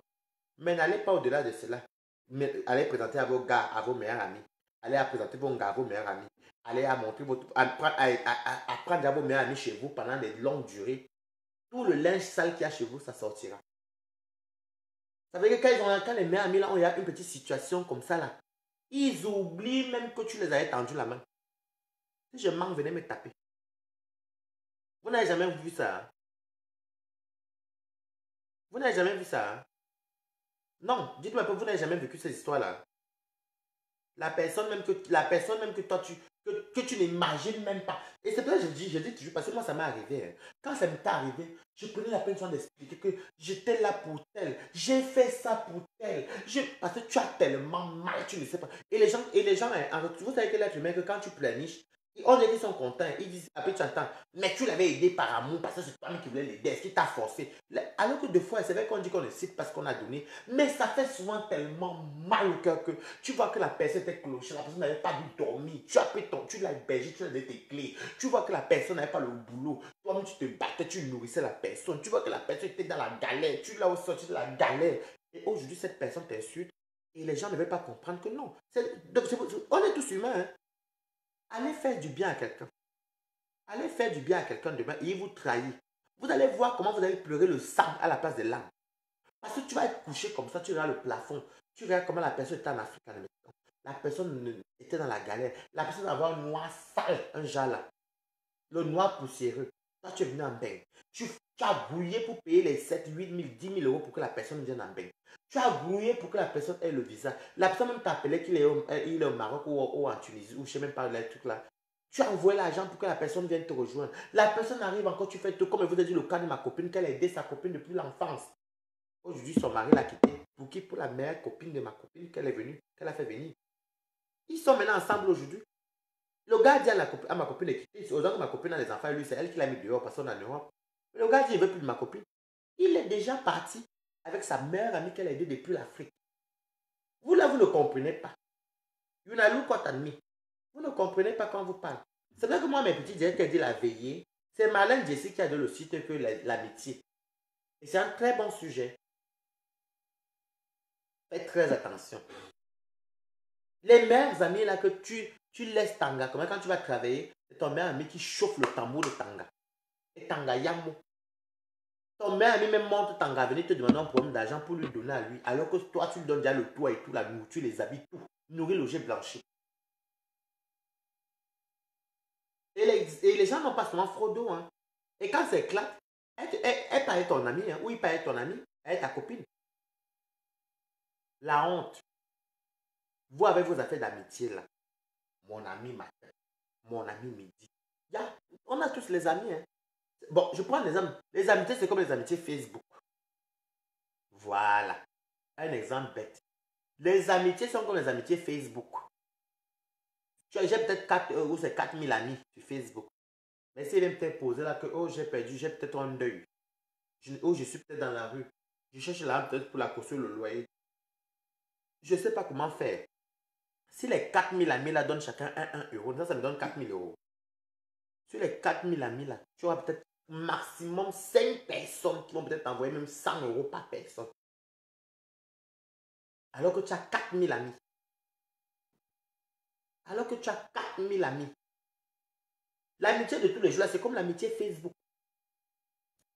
Mais n'allez pas au-delà de cela. Mais allez présenter à vos gars, à vos meilleurs amis. Allez à présenter vos gars à vos meilleurs amis. Allez à montrer votre. À prendre à vos meilleurs amis chez vous pendant des longues durées. Tout le linge sale qu'il y a chez vous, ça sortira. Ça veut dire que quand les meilleurs amis, là, il y a une petite situation comme ça, là, ils oublient même que tu les avais tendu la main. Si je manque, venez me taper. Vous n'avez jamais vu ça. Hein? Vous n'avez jamais vu ça. Hein? Non, dites-moi, vous n'avez jamais vécu ces histoires-là. La personne même que toi, que tu n'imagines même pas. Et c'est pour ça que je dis toujours, parce que moi, ça m'est arrivé. Hein. Quand ça m'est arrivé, je prenais la peine d'expliquer que j'étais là pour tel. J'ai fait ça pour tel. Parce que tu as tellement mal, tu ne sais pas. Et les gens vous savez que l'être humain, que quand tu planifies, on dirait qu'ils sont contents. Ils disent, après tu entends, mais tu l'avais aidé par amour, parce que c'est toi qui voulais l'aider. Est-ce qu'il t'a forcé? Alors que des fois, c'est vrai qu'on dit qu'on le cite parce qu'on a donné, mais ça fait souvent tellement mal au cœur que tu vois que la personne était clochée, la personne n'avait pas dû dormir, tu l'as hébergé, tu lui as donné tes clés, tu vois que la personne n'avait pas le boulot, toi-même tu te battais, tu nourrissais la personne, tu vois que la personne était dans la galère, tu l'as sorti de la galère. Et aujourd'hui, cette personne t'insulte et les gens ne veulent pas comprendre que non. On est tous humains. Hein. Allez faire du bien à quelqu'un. Allez faire du bien à quelqu'un demain et il vous trahit. Vous allez voir comment vous allez pleurer le sang à la place de l'âme. Parce que tu vas être couché comme ça, tu regardes le plafond, tu regardes comment la personne était en Afrique. La personne était dans la galère. La personne avait un noir sale, un genre là. Le noir poussiéreux. Toi, tu es venu en bain. Tu as grouillé pour payer les 7, 8 000, 10 000 euros pour que la personne vienne en bain. Tu as grouillé pour que la personne ait le visa. La personne même t'a appelé qu'il est au Maroc ou en Tunisie, ou je ne sais même pas les trucs là. Tu as envoyé l'argent pour que la personne vienne te rejoindre. La personne arrive encore, tu fais tout. Comme je vous ai dit le cas de ma copine, qu'elle a aidé sa copine depuis l'enfance. Aujourd'hui, son mari l'a quitté. Pour qui? Pour la meilleure copine de ma copine qu'elle est venue, qu'elle a fait venir. Ils sont maintenant ensemble aujourd'hui. Le gars dit à ma copine de quitter. C'est aux gens que ma copine a des enfants. Lui, c'est elle qui l'a mis dehors parce qu'on est en Europe. Mais le gars dit, il ne veut plus de ma copine. Il est déjà parti avec sa meilleure amie qu'elle a aidée depuis l'Afrique. Vous là, vous ne comprenez pas. You n'avez pas admis. Vous ne comprenez pas quand vous parlez. C'est vrai que moi, mes petits disaient qu'elle dit la veillée. C'est Marlène Jessie qui a de le site que l'amitié. Et c'est un très bon sujet. Faites très attention. Les meilleurs amis là que tu laisses tanga, comme quand tu vas travailler, c'est ton meilleur ami qui chauffe le tambour de tanga. Et tanga yamo. Ton meilleur ami même monte tanga, venir te demander un problème d'argent pour lui donner à lui, alors que toi tu lui donnes déjà le toit et tout, la nourriture, les habits, tout. Nourrir, loger, blanchir. Et les gens n'ont pas seulement fraudo. Hein. Et quand c'est éclate, elle paraît ton ami, hein, ou il paraît ton ami, elle est ta copine. La honte. Vous avez vos affaires d'amitié là. Mon ami matin, mon ami midi. On a tous les amis. Hein. Bon, je prends l'exemple. Les amitiés, c'est comme les amitiés Facebook. Voilà. Un exemple bête. Les amitiés sont comme les amitiés Facebook. J'ai peut-être 4 ou c'est 4000 amis sur Facebook. Mais s'il vient peut-être poser là que oh, j'ai perdu, j'ai peut-être un deuil. Je suis peut-être dans la rue. Je cherche là peut-être pour la caution le loyer. Je ne sais pas comment faire. Si les 4000 amis là donnent chacun 1 euro, ça me donne 4000 euros. Sur les 4000 amis là, tu auras peut-être maximum 5 personnes qui vont peut-être envoyer même 100 euros par personne. Alors que tu as 4000 amis. Alors que tu as 4000 amis. L'amitié de tous les jours là, c'est comme l'amitié Facebook.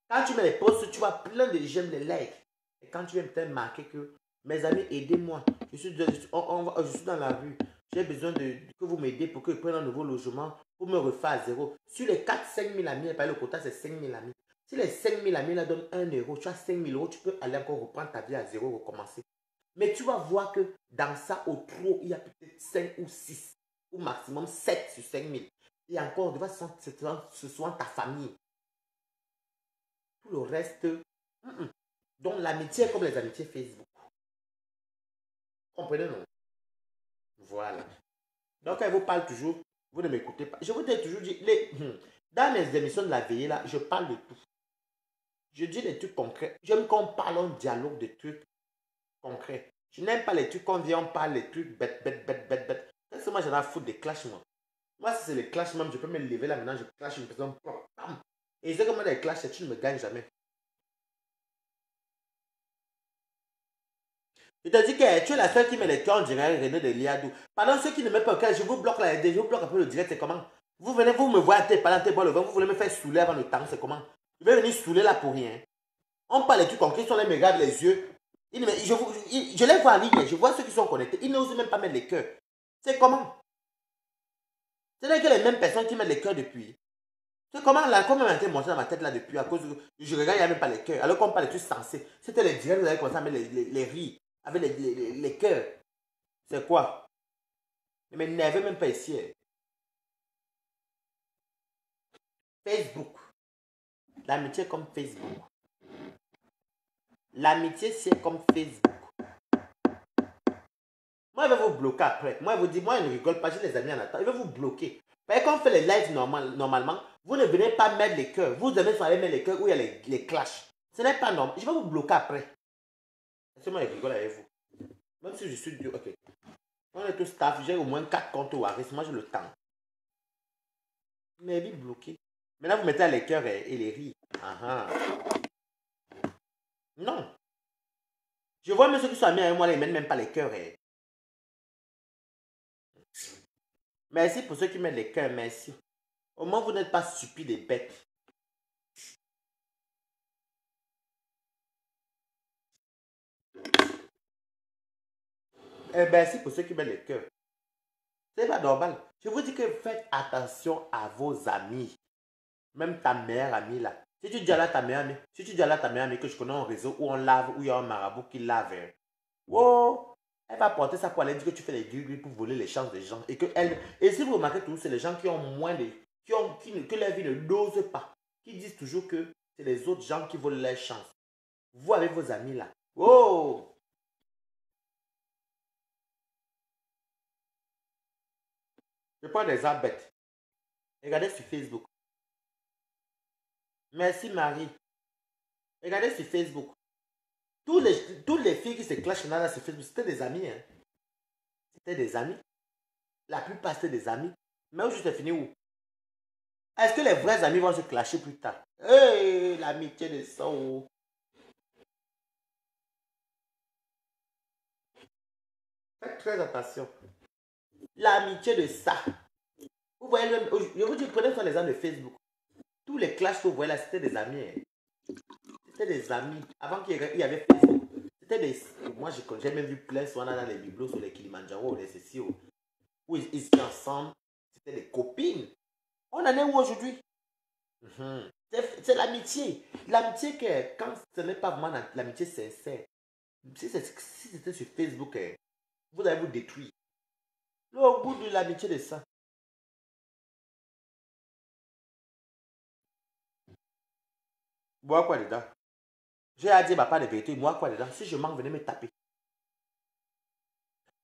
Quand tu mets les posts, tu vois plein de j'aime, des likes. Et quand tu viens peut-être marquer que mes amis, aidez-moi. Je suis dans la rue. J'ai besoin que vous m'aidez pour que je prenne un nouveau logement pour me refaire à zéro. Sur les 4-5 000 amis, le quota c'est 5 000 amis. Si les 5 000 amis là donnent 1 euro, tu as 5 000 euros, tu peux aller encore reprendre ta vie à zéro, recommencer. Mais tu vas voir que dans ça, au trop, il y a peut-être 5 ou 6 ou maximum 7 sur 5 000. Et encore, ce soit ta famille. Tout le reste, donc l'amitié est comme les amitiés Facebook. Comprenez, non? Voilà. Donc, elle vous parle toujours, vous ne m'écoutez pas. Je vous ai toujours dit, dans mes émissions de la veillée, là, je parle de tout. Je dis des trucs concrets. J'aime qu'on parle en dialogue de trucs concrets. Je n'aime pas les trucs qu'on vient, on parle les trucs bêtes, bêtes, bêtes, bêtes, bêtes. Qu'est-ce que moi j'en ai à foutre des clashs, moi? Moi, si c'est les clashs, même, je peux me lever là maintenant, je clash une personne. Bam. Et c'est comme les clashs, tu ne me gagnes jamais. Je te dis que tu es la seule qui met les cœurs en direct, René de Liadou. Pendant ceux qui ne mettent pas le cœur, je vous bloque là, je vous bloque un peu le direct, c'est comment? Vous venez, vous me voyez à tes parents, boire le vin, vous voulez me faire saouler avant le temps, c'est comment? Je vais venir saouler là pour rien. On parle des trucs concrets, ils sont là, ils me regardent les yeux. Je les vois en ligne, je vois ceux qui sont connectés, ils n'osent même pas mettre les cœurs. C'est comment? C'est là que les mêmes personnes qui mettent les cœurs depuis. C'est comment là, comme on été monté dans ma tête là depuis, à cause de, je regarde, il n'y a même pas les cœurs. Alors qu'on parle de trucs sensés. C'était les directs, vous avez commencé à mettre les rires, avec les cœurs. C'est quoi? Ne m'énervez même pas ici. Facebook. L'amitié comme Facebook. L'amitié, c'est comme Facebook. Moi, je vais vous bloquer après. Moi, je vous dis, moi, je ne rigole pas, j'ai des amis en attente. Je vais vous bloquer. Parce que quand on fait les lives normalement, vous ne venez pas mettre les cœurs. Vous devez aller mettre les cœurs où il y a les clashs. Ce n'est pas normal. Je vais vous bloquer après. Parce que moi, je rigole avec vous. Même si je suis dur, ok. On est tous staff, j'ai au moins 4 comptes au Waris. Moi, j'ai le temps. Mais vite bloqué. Maintenant, vous mettez les cœurs et les rires. Non. Je vois même ceux qui sont amis avec moi, ils ne mettent même pas les cœurs. Merci pour ceux qui mettent les cœurs, merci. Au moins, vous n'êtes pas stupides et bêtes. Merci pour ceux qui mettent les cœurs. C'est pas normal. Je vous dis que faites attention à vos amis. Même ta meilleure amie là. Si tu dis à ta meilleure amie, si tu dis à ta meilleure amie que je connais un réseau où on lave, où il y a un marabout qui lave, wow, elle va porter ça pour aller dire que tu fais les gris pour voler les chances des gens. Et si vous remarquez toujours, c'est les gens qui ont moins de. Que leur vie ne dose pas. Qui disent toujours que c'est les autres gens qui volent leurs chances. Vous avec vos amis là. Oh! Je prends des exemples bêtes. Regardez sur Facebook. Merci Marie. Regardez sur Facebook. Toutes les filles qui se clashent là sur Facebook, c'était des amis. Hein. C'était des amis. La plupart c'était des amis. Mais où je t'ai fini où? Est-ce que les vrais amis vont se clasher plus tard? Hey, l'amitié de sang. Faites très attention. L'amitié de ça. Vous voyez, je vous dis, prenez soin les amis de Facebook. Tous les clashs que vous voyez là, c'était des amis. Hein. C'était des amis. Avant qu'il y avait Facebook. C'était des. Moi, j'ai même vu plein souvent dans les bibelots sur les Kilimanjaro, les ceci, où ils étaient ensemble. C'était des copines. On en est où aujourd'hui? C'est l'amitié. L'amitié que quand ce n'est pas vraiment l'amitié sincère. Si c'était sur Facebook, vous allez vous détruire. Au bout de l'amitié de ça. Moi quoi dedans? J'ai à dire ma part de vérité. Moi quoi dedans? Si je manque, venez me taper.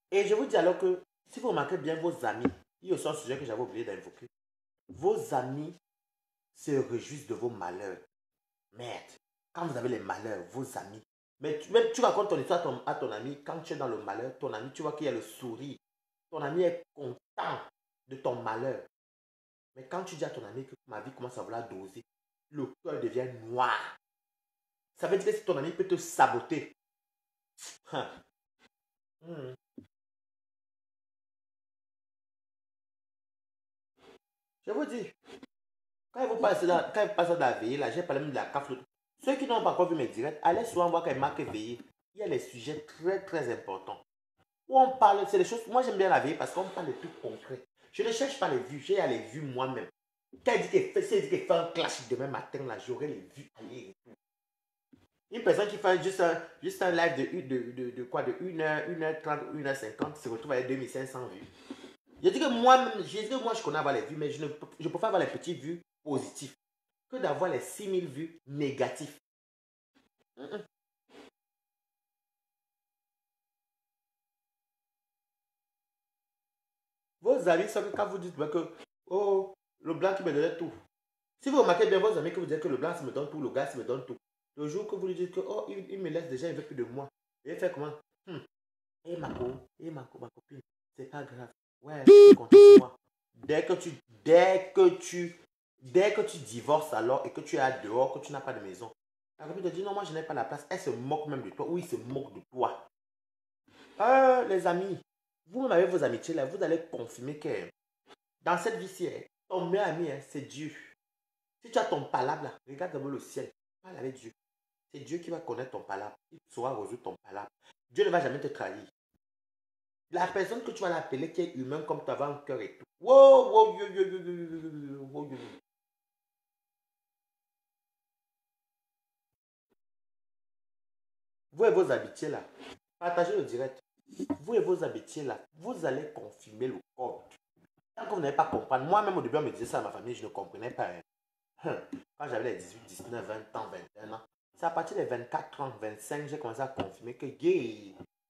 Et je vous dis alors que si vous remarquez bien vos amis, il y a aussi un sujet que j'avais oublié d'invoquer. Vos amis se réjouissent de vos malheurs. Merde. Quand vous avez les malheurs, vos amis. Mais tu racontes ton histoire à ton ami. Quand tu es dans le malheur, ton ami, tu vois qu'il y a le sourire. Ton ami est content de ton malheur. Mais quand tu dis à ton ami que ma vie commence à vouloir doser, le cœur devient noir. Ça veut dire que si ton ami peut te saboter. Je vous dis, quand vous passez dans la veillée, là, j'ai parlé même de la CAF. Ceux qui n'ont pas encore vu mes directs, allez souvent voir quand il marque veillée. Il y a des sujets très très importants. Où on parle, c'est des choses. Moi j'aime bien la veillée parce qu'on parle de trucs concrets. Je ne cherche pas les vues, j'ai les vues moi-même. Quand elle dit qu'elle fait un clash demain matin, là, j'aurai les vues aller. Une personne qui fait juste un live de quoi, de 1h30, 1h50 se retrouve avec 2500 vues. Je dis que moi, je connais avoir les vues, mais je préfère avoir les petites vues positives que d'avoir les 6000 vues négatives. Vos amis savent que quand vous dites que oh, le blanc qui me donnait tout. Si vous remarquez bien vos amis que vous dites que le blanc me donne tout, le gars me donne tout. Le jour que vous lui dites que, oh, il me laisse déjà, il ne veut plus de moi. Il fait comment? Et ma copine, c'est pas grave. Ouais, je suis content de moi. Dès que tu divorces alors et que tu es dehors, que tu n'as pas de maison, la copine te dit non, moi je n'ai pas la place. Elle se moque même de toi. Oui, il se moque de toi. Les amis, vous-même avec vos amitiés là, vous allez confirmer que dans cette vie-ci, ton meilleur ami, c'est Dieu. Si tu as ton palabre là, regarde d'abord le ciel. Parle avec Dieu. C'est Dieu qui va connaître ton palabre. Il saura résoudre ton palabre. Dieu ne va jamais te trahir. La personne que tu vas l'appeler qui est humain comme tu avais un cœur et tout. Wow, wow, yo, yo, yo, yo, yo, yo, yo, yo. Vous et vos amitiés là, partagez le direct. Vous et vos amitiés là, vous allez confirmer le code. Tant que vous n'avez pas compris, moi-même au début on me disait ça à ma famille, je ne comprenais pas. Quand j'avais les 18, 19, 20 ans, 21 ans, c'est à partir des 24 ans, 25, j'ai commencé à confirmer que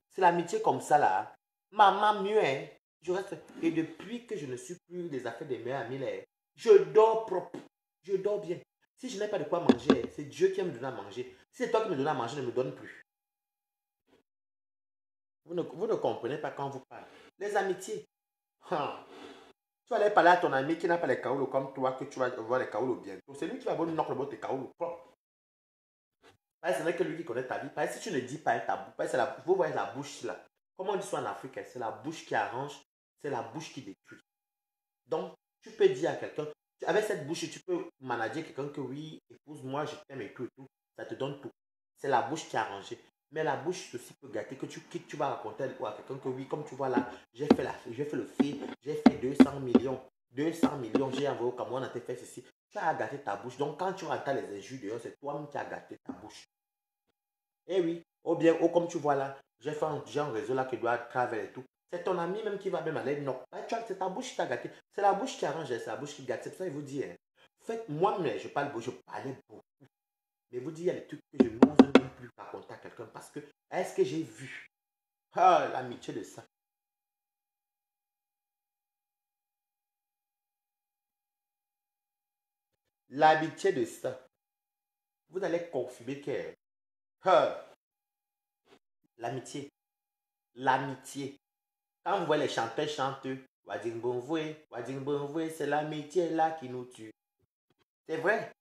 c'est l'amitié comme ça là. Maman mieux, hein. Je reste. Et depuis que je ne suis plus des affaires des meilleurs amis, là, je dors propre. Je dors bien. Si je n'ai pas de quoi manger, c'est Dieu qui va me donner à manger. Si c'est toi qui me donnes à manger, ne me donne plus. Vous ne comprenez pas quand vous parlez. Les amitiés. Hein. Tu vas aller parler à ton ami qui n'a pas les kaoulos comme toi, que tu vas voir les kaoulos bientôt. C'est lui qui va vous knock le bot tes kaoulos propres. Ce n'est que lui qui connaît ta vie. Parce que si tu ne dis pas ta bouche, vous voyez la bouche là. Comme on dit soit en Afrique, c'est la bouche qui arrange, c'est la bouche qui détruit. Donc, tu peux dire à quelqu'un, avec cette bouche, tu peux manager quelqu'un que oui, épouse-moi, je t'aime et tout. Ça te donne tout. C'est la bouche qui est arrangée. Mais la bouche aussi peut gâter que tu vas raconter à quelqu'un que oui, comme tu vois là, j'ai fait le fait, j'ai fait 200 millions. 200 millions, j'ai envoyé au Cameroun, on a fait ceci. Tu as gâté ta bouche. Donc, quand tu entends les injures dehors, c'est toi-même qui as gâté ta bouche. Eh oui, ou bien, ou comme tu vois là, j'ai un réseau là qui doit travailler et tout. C'est ton ami même qui va même aller. Non, c'est ta bouche qui t'a gâté. C'est la bouche qui arrange, c'est la bouche qui gâte. C'est pour ça qu'il vous dit, hein. Faites, moi-même, je parlais beaucoup. Mais vous dites, il y a des trucs que je n'ose même plus raconter à quelqu'un parce que, est-ce que j'ai vu? Ah, l'amitié de ça. L'amitié de ça. Vous allez confirmer que, ah, l'amitié. L'amitié. Quand vous voyez les chanteurs chanter, Wading Bonvoué, c'est l'amitié là qui nous tue. C'est vrai.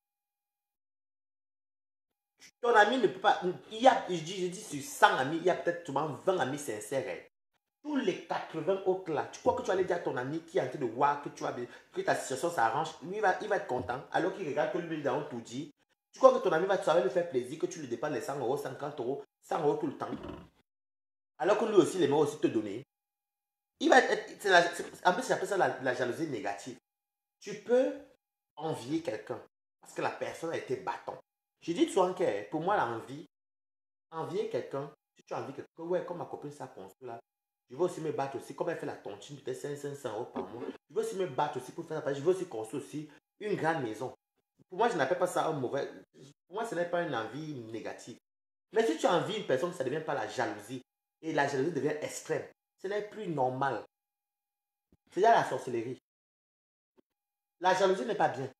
Ton ami ne peut pas. Je dis sur 100 amis, il y a peut-être souvent 20 amis sincères. Hein. Tous les 80 autres là, tu crois que tu vas aller dire à ton ami qui est en train de voir que ta situation s'arrange, lui il va être content, alors qu'il regarde que lui il a tout dit. Tu crois que ton ami va te lui faire plaisir, que tu lui dépenses les 100 euros, 50 euros, 100 euros tout le temps. Alors que lui aussi, il aimerait aussi te donner. Il va être. En plus, j'appelle ça la jalousie négative. Tu peux envier quelqu'un parce que la personne a été bâton. Je dis souvent que pour moi, envier quelqu'un, si tu envies quelqu'un, ouais, comme ma copine s'est construit là, je veux aussi me battre aussi, comme elle fait la tontine, peut-être 500 euros par mois, je veux aussi me battre aussi pour faire ça, je veux aussi construire aussi une grande maison. Pour moi, je n'appelle pas ça un mauvais. Pour moi, ce n'est pas une envie négative. Mais si tu envies une personne, ça ne devient pas la jalousie. Et la jalousie devient extrême. Ce n'est plus normal. C'est déjà la sorcellerie. La jalousie n'est pas bien.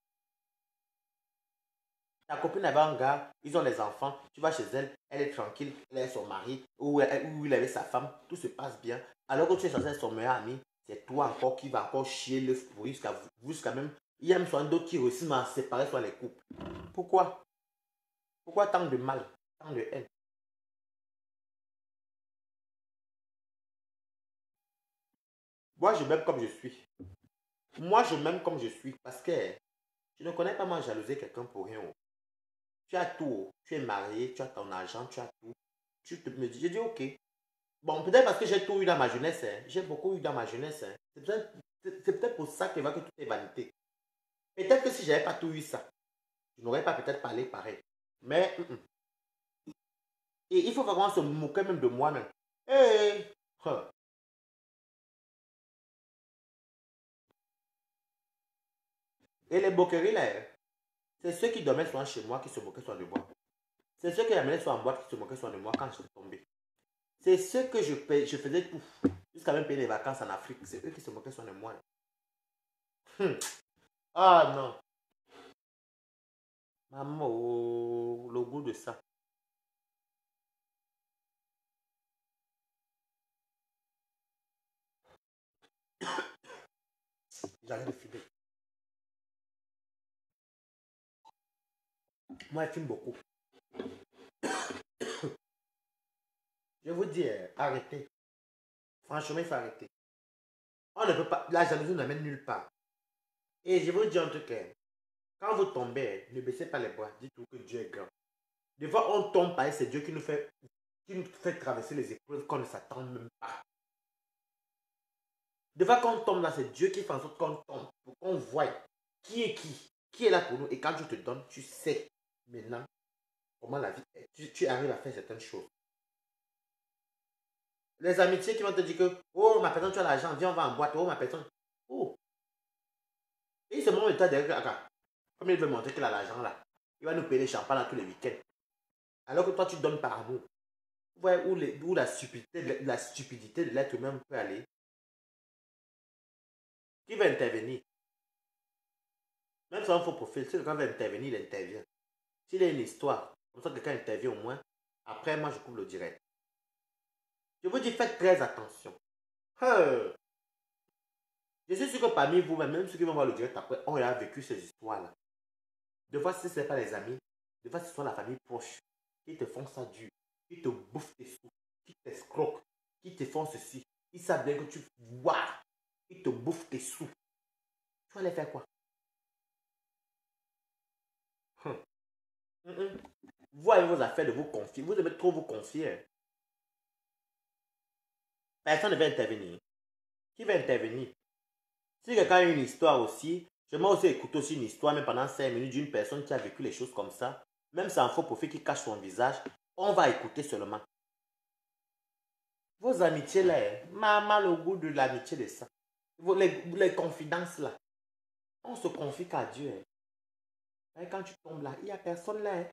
Ta copine avait un gars, ils ont les enfants, tu vas chez elle, elle est tranquille, elle est son mari, ou il avait sa femme, tout se passe bien. Alors que tu es censé être son meilleur ami, c'est toi encore qui va encore chier l'œuf pourri jusqu'à même. Il y a même souvent d'autres qui réussissent à séparer soit les couples. Pourquoi? Pourquoi tant de mal, tant de haine? Moi, je m'aime comme je suis. Moi, je m'aime comme je suis parce que je ne connais pas moi jalouser quelqu'un pour rien. Oh. Tu as tout. Oh. Tu es marié, tu as ton argent, tu as tout. Me dis, je dis ok. Bon, peut-être parce que j'ai tout eu dans ma jeunesse. Hein. J'ai beaucoup eu dans ma jeunesse. Hein. C'est peut-être pour ça que va que tout est vanité. Peut-être que si je n'avais pas tout eu ça, je n'aurais pas peut-être parlé pareil. Mais, et il faut vraiment se moquer même de moi-même. Hey, huh. Et les moqueries là, hein, c'est ceux qui dormaient souvent chez moi qui se moquaient souvent de moi. C'est ceux qui amenaient souvent en boîte qui se moquaient souvent de moi quand je suis tombé. C'est ceux que je faisais tout. Jusqu'à même payer les vacances en Afrique. C'est eux qui se moquaient souvent de moi. Ah non. Maman, oh, le goût de ça. J'arrête de fumer. Moi, je fume beaucoup. Je vous dis, arrêtez. Franchement, il faut arrêter. On ne peut pas. La jalousie n'amène nulle part. Et je vous dis un truc. Quand vous tombez, ne baissez pas les bras. Dites-vous que Dieu est grand. Des fois, on tombe par c'est Dieu qui nous fait traverser les épreuves qu'on ne s'attend même pas. Des fois, quand on tombe là, c'est Dieu qui fait en sorte qu'on tombe. Pour qu'on voie qui est qui. Qui est là pour nous. Et quand Dieu te donne, tu sais maintenant comment la vie est. Tu arrives à faire certaines choses. Les amitiés qui vont te dire que, oh, ma personne, tu as l'argent, viens, on va en boîte. Oh, ma personne. Oh. Et il se montre de derrière. Comme il veut montrer qu'il a l'argent là. Il va nous payer les champagnes là tous les week-ends. Alors que toi, tu donnes par amour. Vous voyez où la stupidité de l'être humain peut aller. Qui va intervenir? Même si on faut profil, si quelqu'un veut intervenir, il intervient. S'il y a une histoire, comme ça quelqu'un intervient au moins, après moi je coupe le direct. Je vous dis, faites très attention. Je suis sûr que parmi vous, même ceux qui vont voir le direct après, on a vécu ces histoires-là. Des fois, si ce n'est pas les amis, des fois, ce sont la famille proche qui te font ça dur, qui te bouffent tes sous, qui t'escroquent, qui te font ceci. Ils savent bien que tu vois, ils te bouffent tes sous. Tu vas les faire quoi? Vous avez vos affaires de vous confier. Vous devez trop vous confier. Personne ne va intervenir. Qui va intervenir? Si quelqu'un a une histoire aussi, j'aimerais aussi écouter aussi une histoire, même pendant 5 minutes, d'une personne qui a vécu les choses comme ça. Même si c'est un faux profil qui cache son visage, on va écouter seulement. Vos amitiés là, maman, le goût de l'amitié de ça. Les confidences là. On se confie qu'à Dieu. Et quand tu tombes là, il n'y a personne là.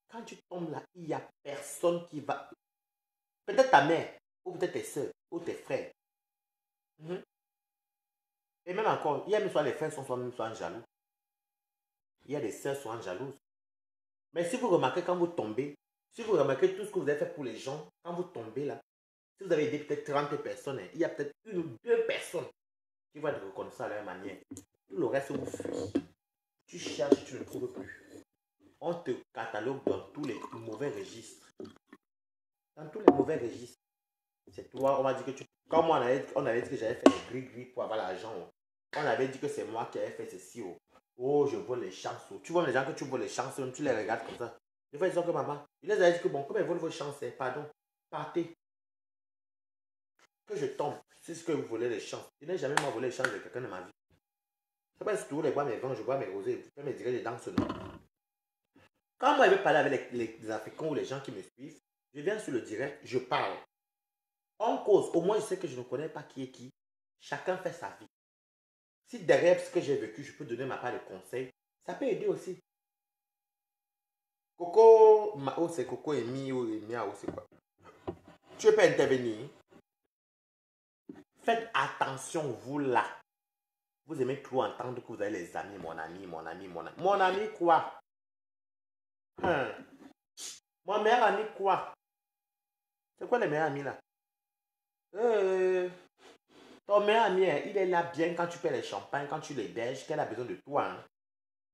Quand tu tombes là, il n'y a personne qui va. Peut-être ta mère, ou peut-être tes soeurs, ou tes frères. Et même encore, il y a même soit les frères sont même soit jaloux. Il y a des sœurs qui sont jalouses. Mais si vous remarquez quand vous tombez, si vous remarquez tout ce que vous avez fait pour les gens, quand vous tombez là, si vous avez aidé peut-être 30 personnes, il y a peut-être une ou deux personnes qui vont être reconnaissantes à leur manière. Tout le reste vous fuit. Tu cherches, tu ne trouves plus. On te catalogue dans tous les mauvais registres. Dans tous les mauvais registres. C'est toi, on m'a dit que tu. Comme moi, on avait dit que j'avais fait des gris-gris pour avoir l'argent. On avait dit que c'est moi qui avais fait ceci. Oh, je vole les chances. Tu vois les gens que tu voles les chances, tu les regardes comme ça. Des fois, ils disent que maman, il les a dit que bon, comme ils volent vos chances, pardon, partez. Que je tombe. C'est ce que vous volez les chances. Je n'ai jamais moi volé les chances de quelqu'un de ma vie. C'est pas si tu les bois mes vins, je bois mes rosés, je fais mes directs dans ce nom. Quand moi, je vais parler avec les Africains ou les gens qui me suivent, je viens sur le direct, je parle. En cause, au moins je sais que je ne connais pas qui est qui. Chacun fait sa vie. Si derrière ce que j'ai vécu, je peux donner ma part de conseil, ça peut aider aussi. Coco, oh, c'est Coco et Mi ou Mia ou c'est quoi? Tu peux intervenir. Faites attention, vous là. Vous aimez trop entendre que vous avez les amis, mon ami, mon ami, mon ami. Mon ami quoi? Mon meilleur ami quoi? C'est quoi les meilleurs amis là? Ton meilleur ami, il est là bien quand tu paies les champagnes, quand tu l'héberges, qu'elle a besoin de toi. Hein.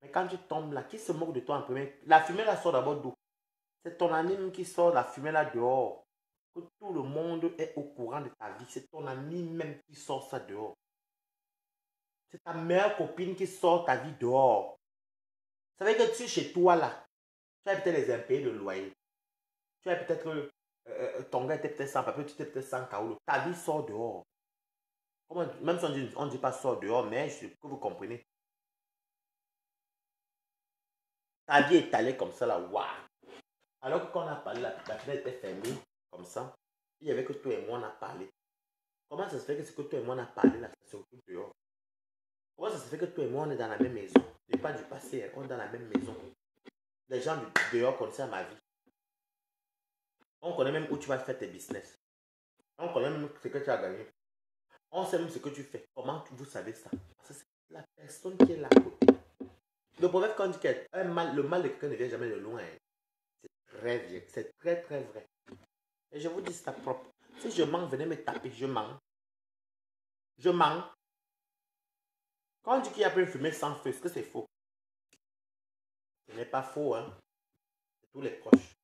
Mais quand tu tombes là, qui se moque de toi en premier? La fumée là sort d'abord d'où? C'est ton ami même qui sort la fumée là dehors. Que tout le monde est au courant de ta vie. C'est ton ami même qui sort ça dehors. C'est ta meilleure copine qui sort ta vie dehors. Ça veut dire que tu es chez toi là. Tu as peut-être les impayés de loyer. Tu as peut-être ton gars était peut-être sans papier, tu étais peut-être sans caoulou. Ta vie sort dehors. Comment, même si on ne dit pas sort dehors, mais je sais que vous comprenez. Ta vie est allée comme ça là, waouh. Alors que quand on a parlé, la fenêtre était fermée comme ça. Il n'y avait que toi et moi on a parlé. Comment ça se fait que c'est que toi et moi on a parlé là, ça se retrouve dehors? Comment ça se fait que toi et moi on est dans la même maison? Et pas du passé, on est dans la même maison. Les gens du dehors connaissent ma vie. On connaît même où tu vas faire tes business. On connaît même ce que tu as gagné. On sait même ce que tu fais. Comment vous savez ça? Parce que c'est la personne qui est là à côté. Le proverbe quand on dit que le mal de quelqu'un ne vient jamais de loin, hein. C'est très vieux. C'est très très vrai. Et je vous dis ça propre. Si je mens, venez me taper. Je mens. Je mens. Quand on dit qu'il y a plein de fumée sans feu, est-ce que c'est faux? Ce n'est pas faux, hein. C'est tous les proches.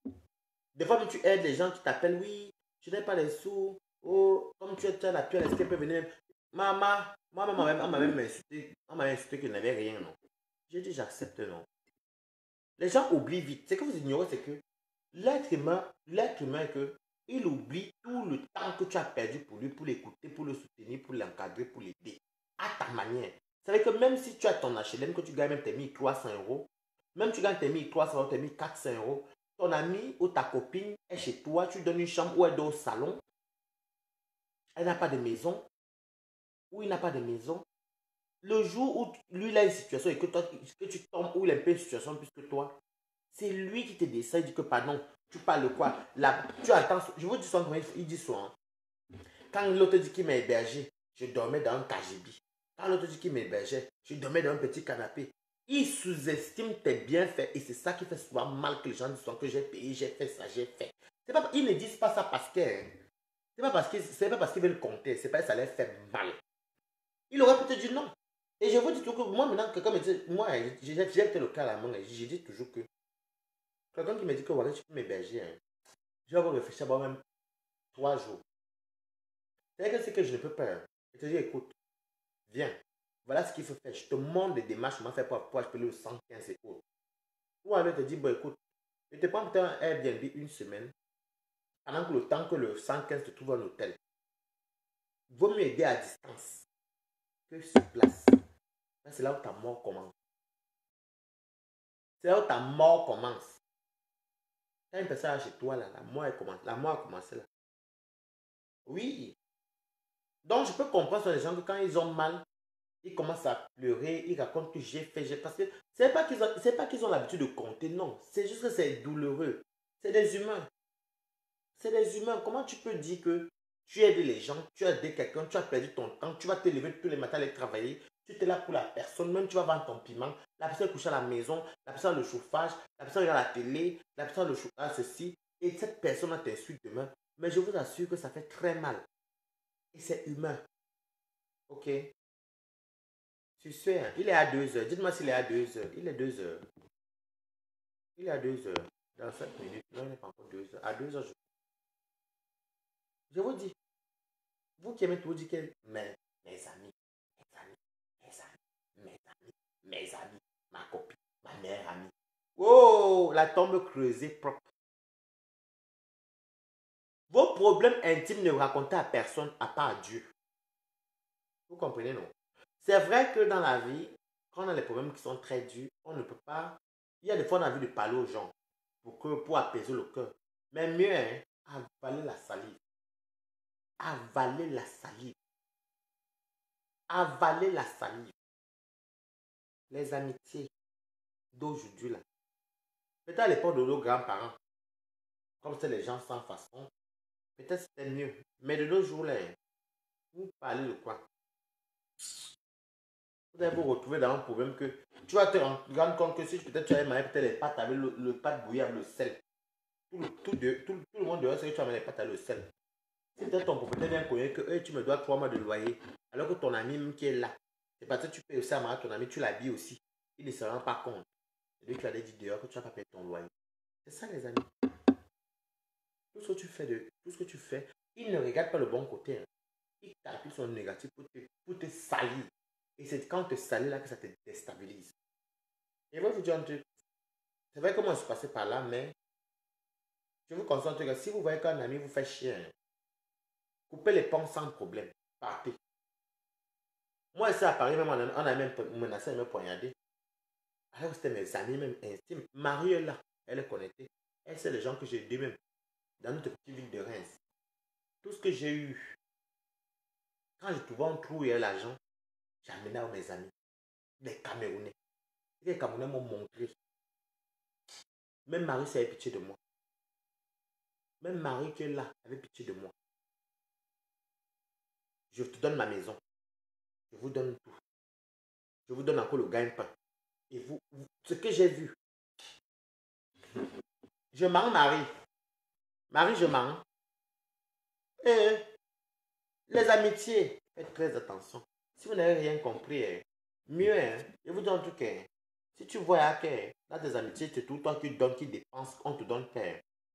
Des fois, tu aides les gens qui t'appellent, oui, je n'ai pas les sous. Oh, comme tu es là, tu as, est-ce qu'elle peut venir? Maman, moi, on m'a même insulté. On m'a insulté que je n'avais rien, non. J'ai dit, j'accepte, non. Les gens oublient vite. C'est que vous ignorez, c'est que l'être humain, que, il oublie tout le temps que tu as perdu pour lui, pour l'écouter, pour le soutenir, pour l'encadrer, pour l'aider. À ta manière. C'est vrai que même si tu as ton HLM, que tu gagnes même tes 1300 euros, même tu gagnes tes 1300 euros, tes 1400 euros, ton ami ou ta copine est chez toi, tu donnes une chambre ou elle dort au salon, elle n'a pas de maison, ou il n'a pas de maison. Le jour où lui il a une situation et que, toi, que tu tombes ou il a une situation plus que toi, c'est lui qui te décide, il dit que pardon, tu parles de quoi? Là, tu attends, je vous dis souvent comment il dit souvent. Quand l'autre dit qu'il m'a hébergé, je dormais dans un KGB. Quand l'autre dit qu'il m'hébergeait, je dormais dans un petit canapé. Il sous-estime tes bienfaits et c'est ça qui fait souvent mal que les gens disent que j'ai payé, j'ai fait ça, j'ai fait. Pas, ils ne disent pas ça parce que c'est pas parce qu'ils veulent compter, c'est pas que ça leur fait mal. Il aurait peut-être dit non. Et je vous dis toujours que moi maintenant, quelqu'un me dit, moi j'ai été le cas à la main, je dis toujours que quelqu'un qui me dit que voilà, tu peux m'héberger, hein, je vais avoir réfléchi à même 3 jours. C'est-à-dire que c'est que je ne peux pas. Hein. Je te dis, écoute, viens, voilà ce qu'il faut faire. Je te montre des démarches, comment faire pour appeler le 115 et autres. Ou alors te dis, bon, écoute, je te prends peut-être un Airbnb une semaine, pendant que le temps que le 115 te trouve un hôtel. Vaut mieux aider à distance que sur place. C'est là où ta mort commence. C'est là où ta mort commence. Quand une personne est chez toi, là, la mort, elle commence. La mort a commencé là. Oui. Donc, je peux comprendre sur les gens que quand ils ont mal, ils commencent à pleurer, ils racontent que j'ai fait, j'ai... Parce que c'est pas qu'ils ont l'habitude de compter, non. C'est juste que c'est douloureux. C'est des humains. C'est des humains. Comment tu peux dire que tu aides les gens, tu as aidé quelqu'un, tu as perdu ton temps, tu vas te lever tous les matins aller travailler, tu es là pour la personne, même tu vas vendre ton piment, la personne est couchée à la maison, la personne a le chauffage, la personne regarde la télé, la personne a le chauffage, ceci, et cette personne t'insulte demain. Mais je vous assure que ça fait très mal. Et c'est humain. Ok? Tu sais, hein, il est à 2 heures. Dites-moi s'il est à 2 heures. Il est 2 heures. Il est à 2 heures. Dans 5 minutes. Non, il n'est pas encore 2 heures. À 2 heures, je vous dis. Vous qui aimez tout dire que mes amis, mes amis, mes amis, mes amis, mes amis, ma copine, ma meilleure amie. Oh, la tombe creusée propre. Vos problèmes intimes ne racontez à personne à part Dieu. Vous comprenez, non? C'est vrai que dans la vie, quand on a des problèmes qui sont très durs, on ne peut pas. Il y a des fois, on a envie de parler aux gens pour apaiser le cœur. Mais mieux, hein, avaler la salive. Avaler la salive. Avaler la salive. Les amitiés d'aujourd'hui, là. Peut-être à l'époque de nos grands-parents, comme c'est les gens sans façon, peut-être c'était mieux. Mais de nos jours, là, hein, vous parlez de quoi? Vous allez vous retrouver dans un problème que tu vas te rendre compte que si peut-être tu avais mangé peut-être les pâtes avec le pâte bouillie avec le sel. Tout le monde devrait savoir que tu as mangé les pâtes avec le sel. Si peut-être ton propriétaire vient connaître que hey, tu me dois 3 mois de loyer, alors que ton ami même qui est là, c'est parce que tu payes aussi à manger ton ami, tu l'habilles aussi. Il ne se rend pas compte. C'est lui qui a dit dehors que tu n'as pas payé ton loyer. C'est ça les amis. Tout ce que tu fais, il ne regarde pas le bon côté. Hein. Il calcule son négatif pour te salir. Et c'est quand te salit là que ça te déstabilise. Et moi, je vous dis un truc. C'est vrai que moi, je suis passé par là, mais je vous conseille un truc. Si vous voyez qu'un ami vous fait chier, hein, coupez les ponts sans problème. Partez. Moi, ici à Paris, même, on a même menacé de me poignarder. Alors, c'était mes amis même intimes. Marie est là. Elle est connectée. Elle, c'est les gens que j'ai aidés même. Dans notre petite ville de Reims. Tout ce que j'ai eu, quand je trouvais un trou et l'argent, j'ai amené à mes amis. Des Camerounais. Les Camerounais m'ont montré. Même Marie, ça avait pitié de moi. Même Marie qui est là, avait pitié de moi. Je te donne ma maison. Je vous donne tout. Je vous donne encore le gagne-pain. Et ce que j'ai vu, je mens Marie. Marie, je mens. Et les amitiés, faites très attention. Si vous n'avez rien compris, mieux, je vous dis un truc, si tu vois que dans tes amitiés, c'est tout toi qui donnes, qui dépense, on te donne,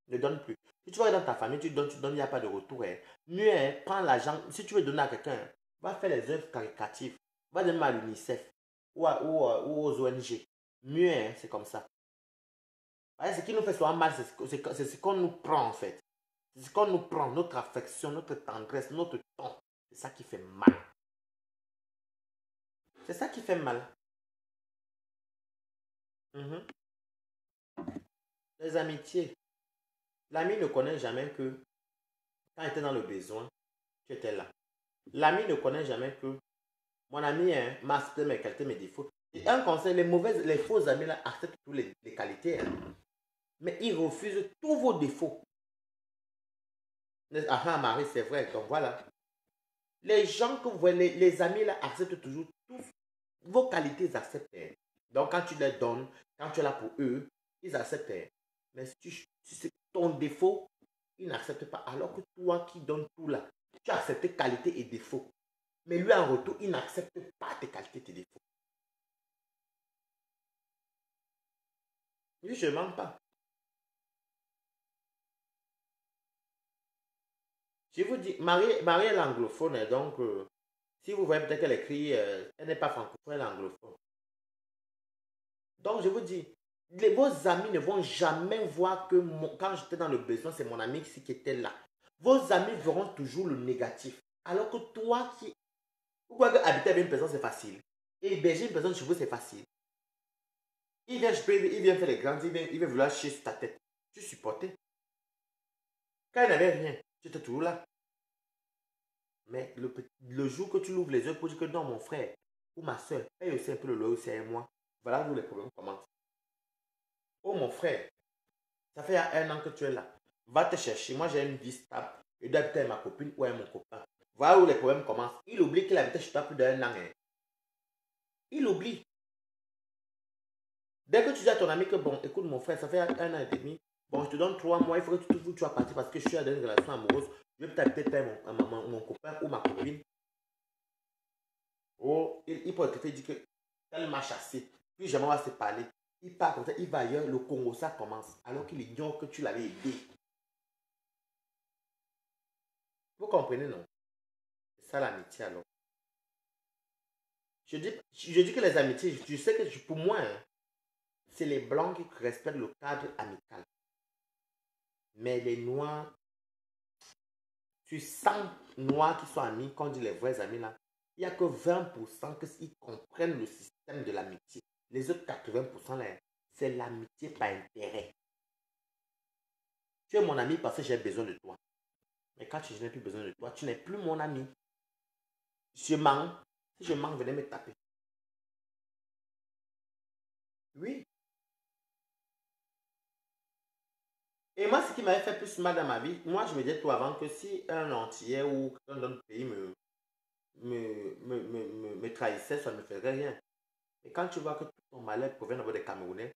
ne donne plus. Si tu vois dans ta famille, tu donnes, il n'y a pas de retour. Mieux, prends l'argent. Si tu veux donner à quelqu'un, va faire les œuvres caritatives. Va donner à l'UNICEF ou aux ONG. Mieux, c'est comme ça. Ce qui nous fait souvent mal, c'est ce qu'on nous prend en fait. C'est ce qu'on nous prend, notre affection, notre tendresse, notre temps. C'est ça qui fait mal. C'est ça qui fait mal. Mhm. Les amitiés. L'ami ne connaît jamais que quand il était dans le besoin, tu étais là. L'ami ne connaît jamais que mon ami m'a accepté mes qualités, mes défauts. Et un conseil, les faux amis là acceptent toutes les qualités. Mais ils refusent tous vos défauts. Ah ah, Marie, c'est vrai. Donc voilà. Les gens que vous voyez, les amis là acceptent toujours tous vos qualités, ils acceptent. Donc quand tu les donnes, quand tu es là pour eux, ils acceptent. Mais si c'est ton défaut, ils n'acceptent pas. Alors que toi qui donnes tout là, tu acceptes qualité et défaut. Mais lui en retour, il n'accepte pas tes qualités et tes défauts. Oui, je ne mens pas. Je vous dis, Marie est anglophone, donc si vous voyez peut-être qu'elle écrit, elle n'est pas francophone, elle est anglophone. Donc je vous dis, vos amis ne vont jamais voir que quand j'étais dans le besoin, c'est mon ami qui était là. Vos amis verront toujours le négatif. Alors que toi qui... Vous croyez qu'habiter avec une personne, c'est facile. Et héberger une personne chez vous, c'est facile. Il vient faire les grands, il vient vouloir chier sur ta tête. Tu supportais. Quand il n'avait rien, tu étais toujours là. Mais le jour que tu l'ouvres les yeux pour dire que non, mon frère ou ma soeur, paye aussi un peu le loyer, c'est moi. Voilà où les problèmes commencent. Oh mon frère, ça fait 1 an que tu es là. Va te chercher. Moi, j'ai une vie stable. Je dois habiter avec ma copine ou avec mon copain. Voilà où les problèmes commencent. Il oublie qu'il habitait chez toi plus d'1 an. Il oublie. Dès que tu dis à ton ami que, bon, écoute mon frère, ça fait 1 an et demi. Bon, je te donne 3 mois. Il faut que tu sois parti parce que je suis dans une relation amoureuse. Je vais peut-être habiter avec mon copain ou ma copine. Oh, il peut te dire que elle m'a chassé. Puis jamais on va se parler. Il part comme ça, il va ailleurs. Le Congo, ça commence. Alors qu'il ignore que tu l'avais aidé. Vous comprenez, non? C'est ça l'amitié alors. Je dis que les amitiés, je sais que pour moi, hein, c'est les blancs qui respectent le cadre amical. Mais les noirs, sur 100 noirs qui sont amis, quand on dit les vrais amis là, il n'y a que 20% qui comprennent le système de l'amitié. Les autres 80% là, c'est l'amitié par intérêt. Tu es mon ami parce que j'ai besoin de toi. Mais quand je n'ai plus besoin de toi, tu n'es plus mon ami. Je mens. Si je mens, venez me taper. Oui. Et moi, ce qui m'avait fait plus mal dans ma vie, moi, je me disais tout avant que si un Antillais ou quelqu'un d'autre pays me trahissait, ça ne me ferait rien. Et quand tu vois que tout ton malheur provient d'abord des Camerounais,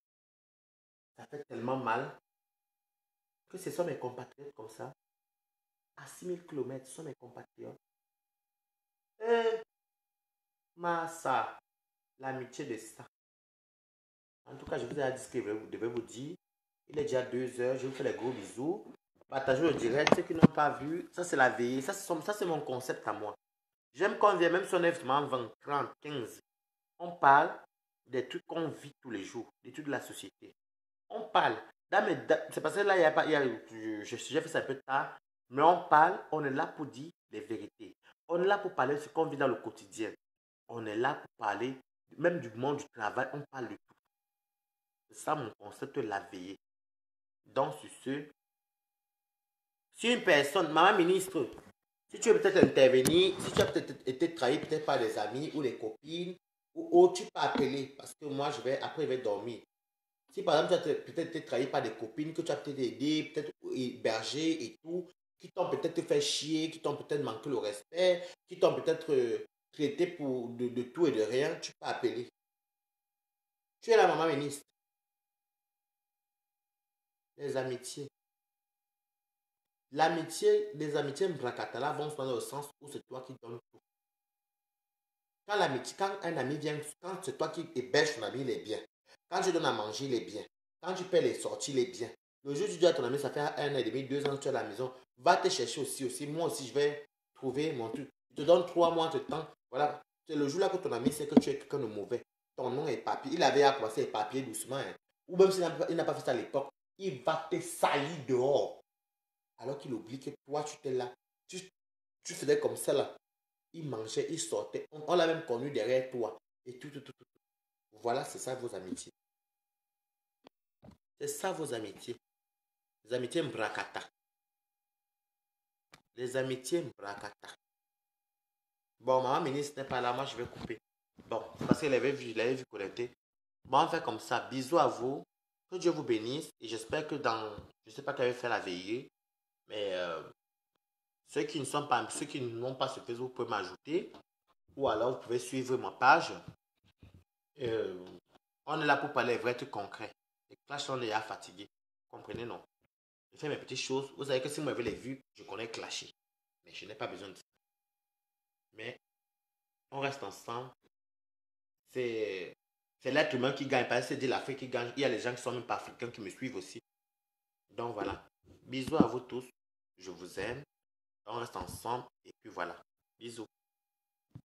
ça fait tellement mal que ce sont mes compatriotes comme ça, à 6000 km, ce sont mes compatriotes. Et ça, l'amitié de ça. En tout cas, je vous ai dit ce que je devais vous dire. Il est déjà 2 heures, je vous fais des gros bisous. Partagez le direct, ceux qui n'ont pas vu, ça c'est la veille, ça c'est mon concept à moi. J'aime qu'on vienne, même si on est vraiment 20, 30, 15, on parle des trucs qu'on vit tous les jours, des trucs de la société. On parle. C'est parce que là, j'ai fait ça un peu tard, mais on parle, on est là pour dire les vérités. On est là pour parler de ce qu'on vit dans le quotidien. On est là pour parler, même du monde du travail, on parle de tout. C'est ça mon concept, la veillée. Donc, sur ce, si une personne, maman ministre, si tu veux peut-être intervenir, si tu as peut-être été trahi peut-être par des amis ou des copines, ou tu peux appeler, parce que moi, après, je vais dormir. Si par exemple, tu as peut-être été trahi par des copines que tu as peut-être aidé, peut-être hébergé et tout, qui t'ont peut-être fait chier, qui t'ont peut-être manqué le respect, qui t'ont peut-être traité pour de tout et de rien, tu peux appeler. Tu es la maman ministre. Les amitiés. L'amitié, les amitiés Mbrakatala vont dans le sens où c'est toi qui donnes tout. Quand l'amitié, quand un ami vient, quand c'est toi qui héberge ton ami, il est bien. Quand tu donnes à manger, il est bien. Quand tu paies les sorties, il est bien. Le jour où tu dis à ton ami, ça fait 1 an et demi, 2 ans que tu es à la maison, va te chercher aussi. Moi aussi, je vais trouver mon truc. Je te donne 3 mois de temps. Voilà. C'est le jour là que ton ami sait que tu es quelqu'un de mauvais. Ton nom est papier. Il avait à commencer à papier doucement. Hein. Ou même s'il n'a pas fait ça à l'époque, il va te salir dehors. Alors qu'il oublie que toi, tu étais là. Tu faisais comme ça là. Il mangeait, il sortait. On l'a même connu derrière toi. Et tout. Voilà, c'est ça vos amitiés. C'est ça vos amitiés. Les amitiés mbrakata. Les amitiés mbrakata. Bon, maman ministre n'est pas là, moi je vais couper. Bon, parce qu'elle avait vu, je l'avais vu connecter. Bon, on fait comme ça. Bisous à vous. Que Dieu vous bénisse. Et j'espère que dans. Je ne sais pas qui avait fait la veillée. Mais ceux qui ne sont pas. Ceux qui n'ont pas ce Facebook, vous pouvez m'ajouter. Ou alors vous pouvez suivre ma page. On est là pour parler vrai trucs concrets. Les clashs, on est déjà fatigué. Comprenez, non? Je fais mes petites choses. Vous savez que si vous m'avez les vues, je connais clasher. Mais je n'ai pas besoin de ça. Mais on reste ensemble. C'est l'être humain qui gagne. Pas c'est dire l'Afrique qui gagne. Il y a les gens qui sont même pas africains qui me suivent aussi. Donc voilà. Bisous à vous tous. Je vous aime. On reste ensemble. Et puis voilà. Bisous.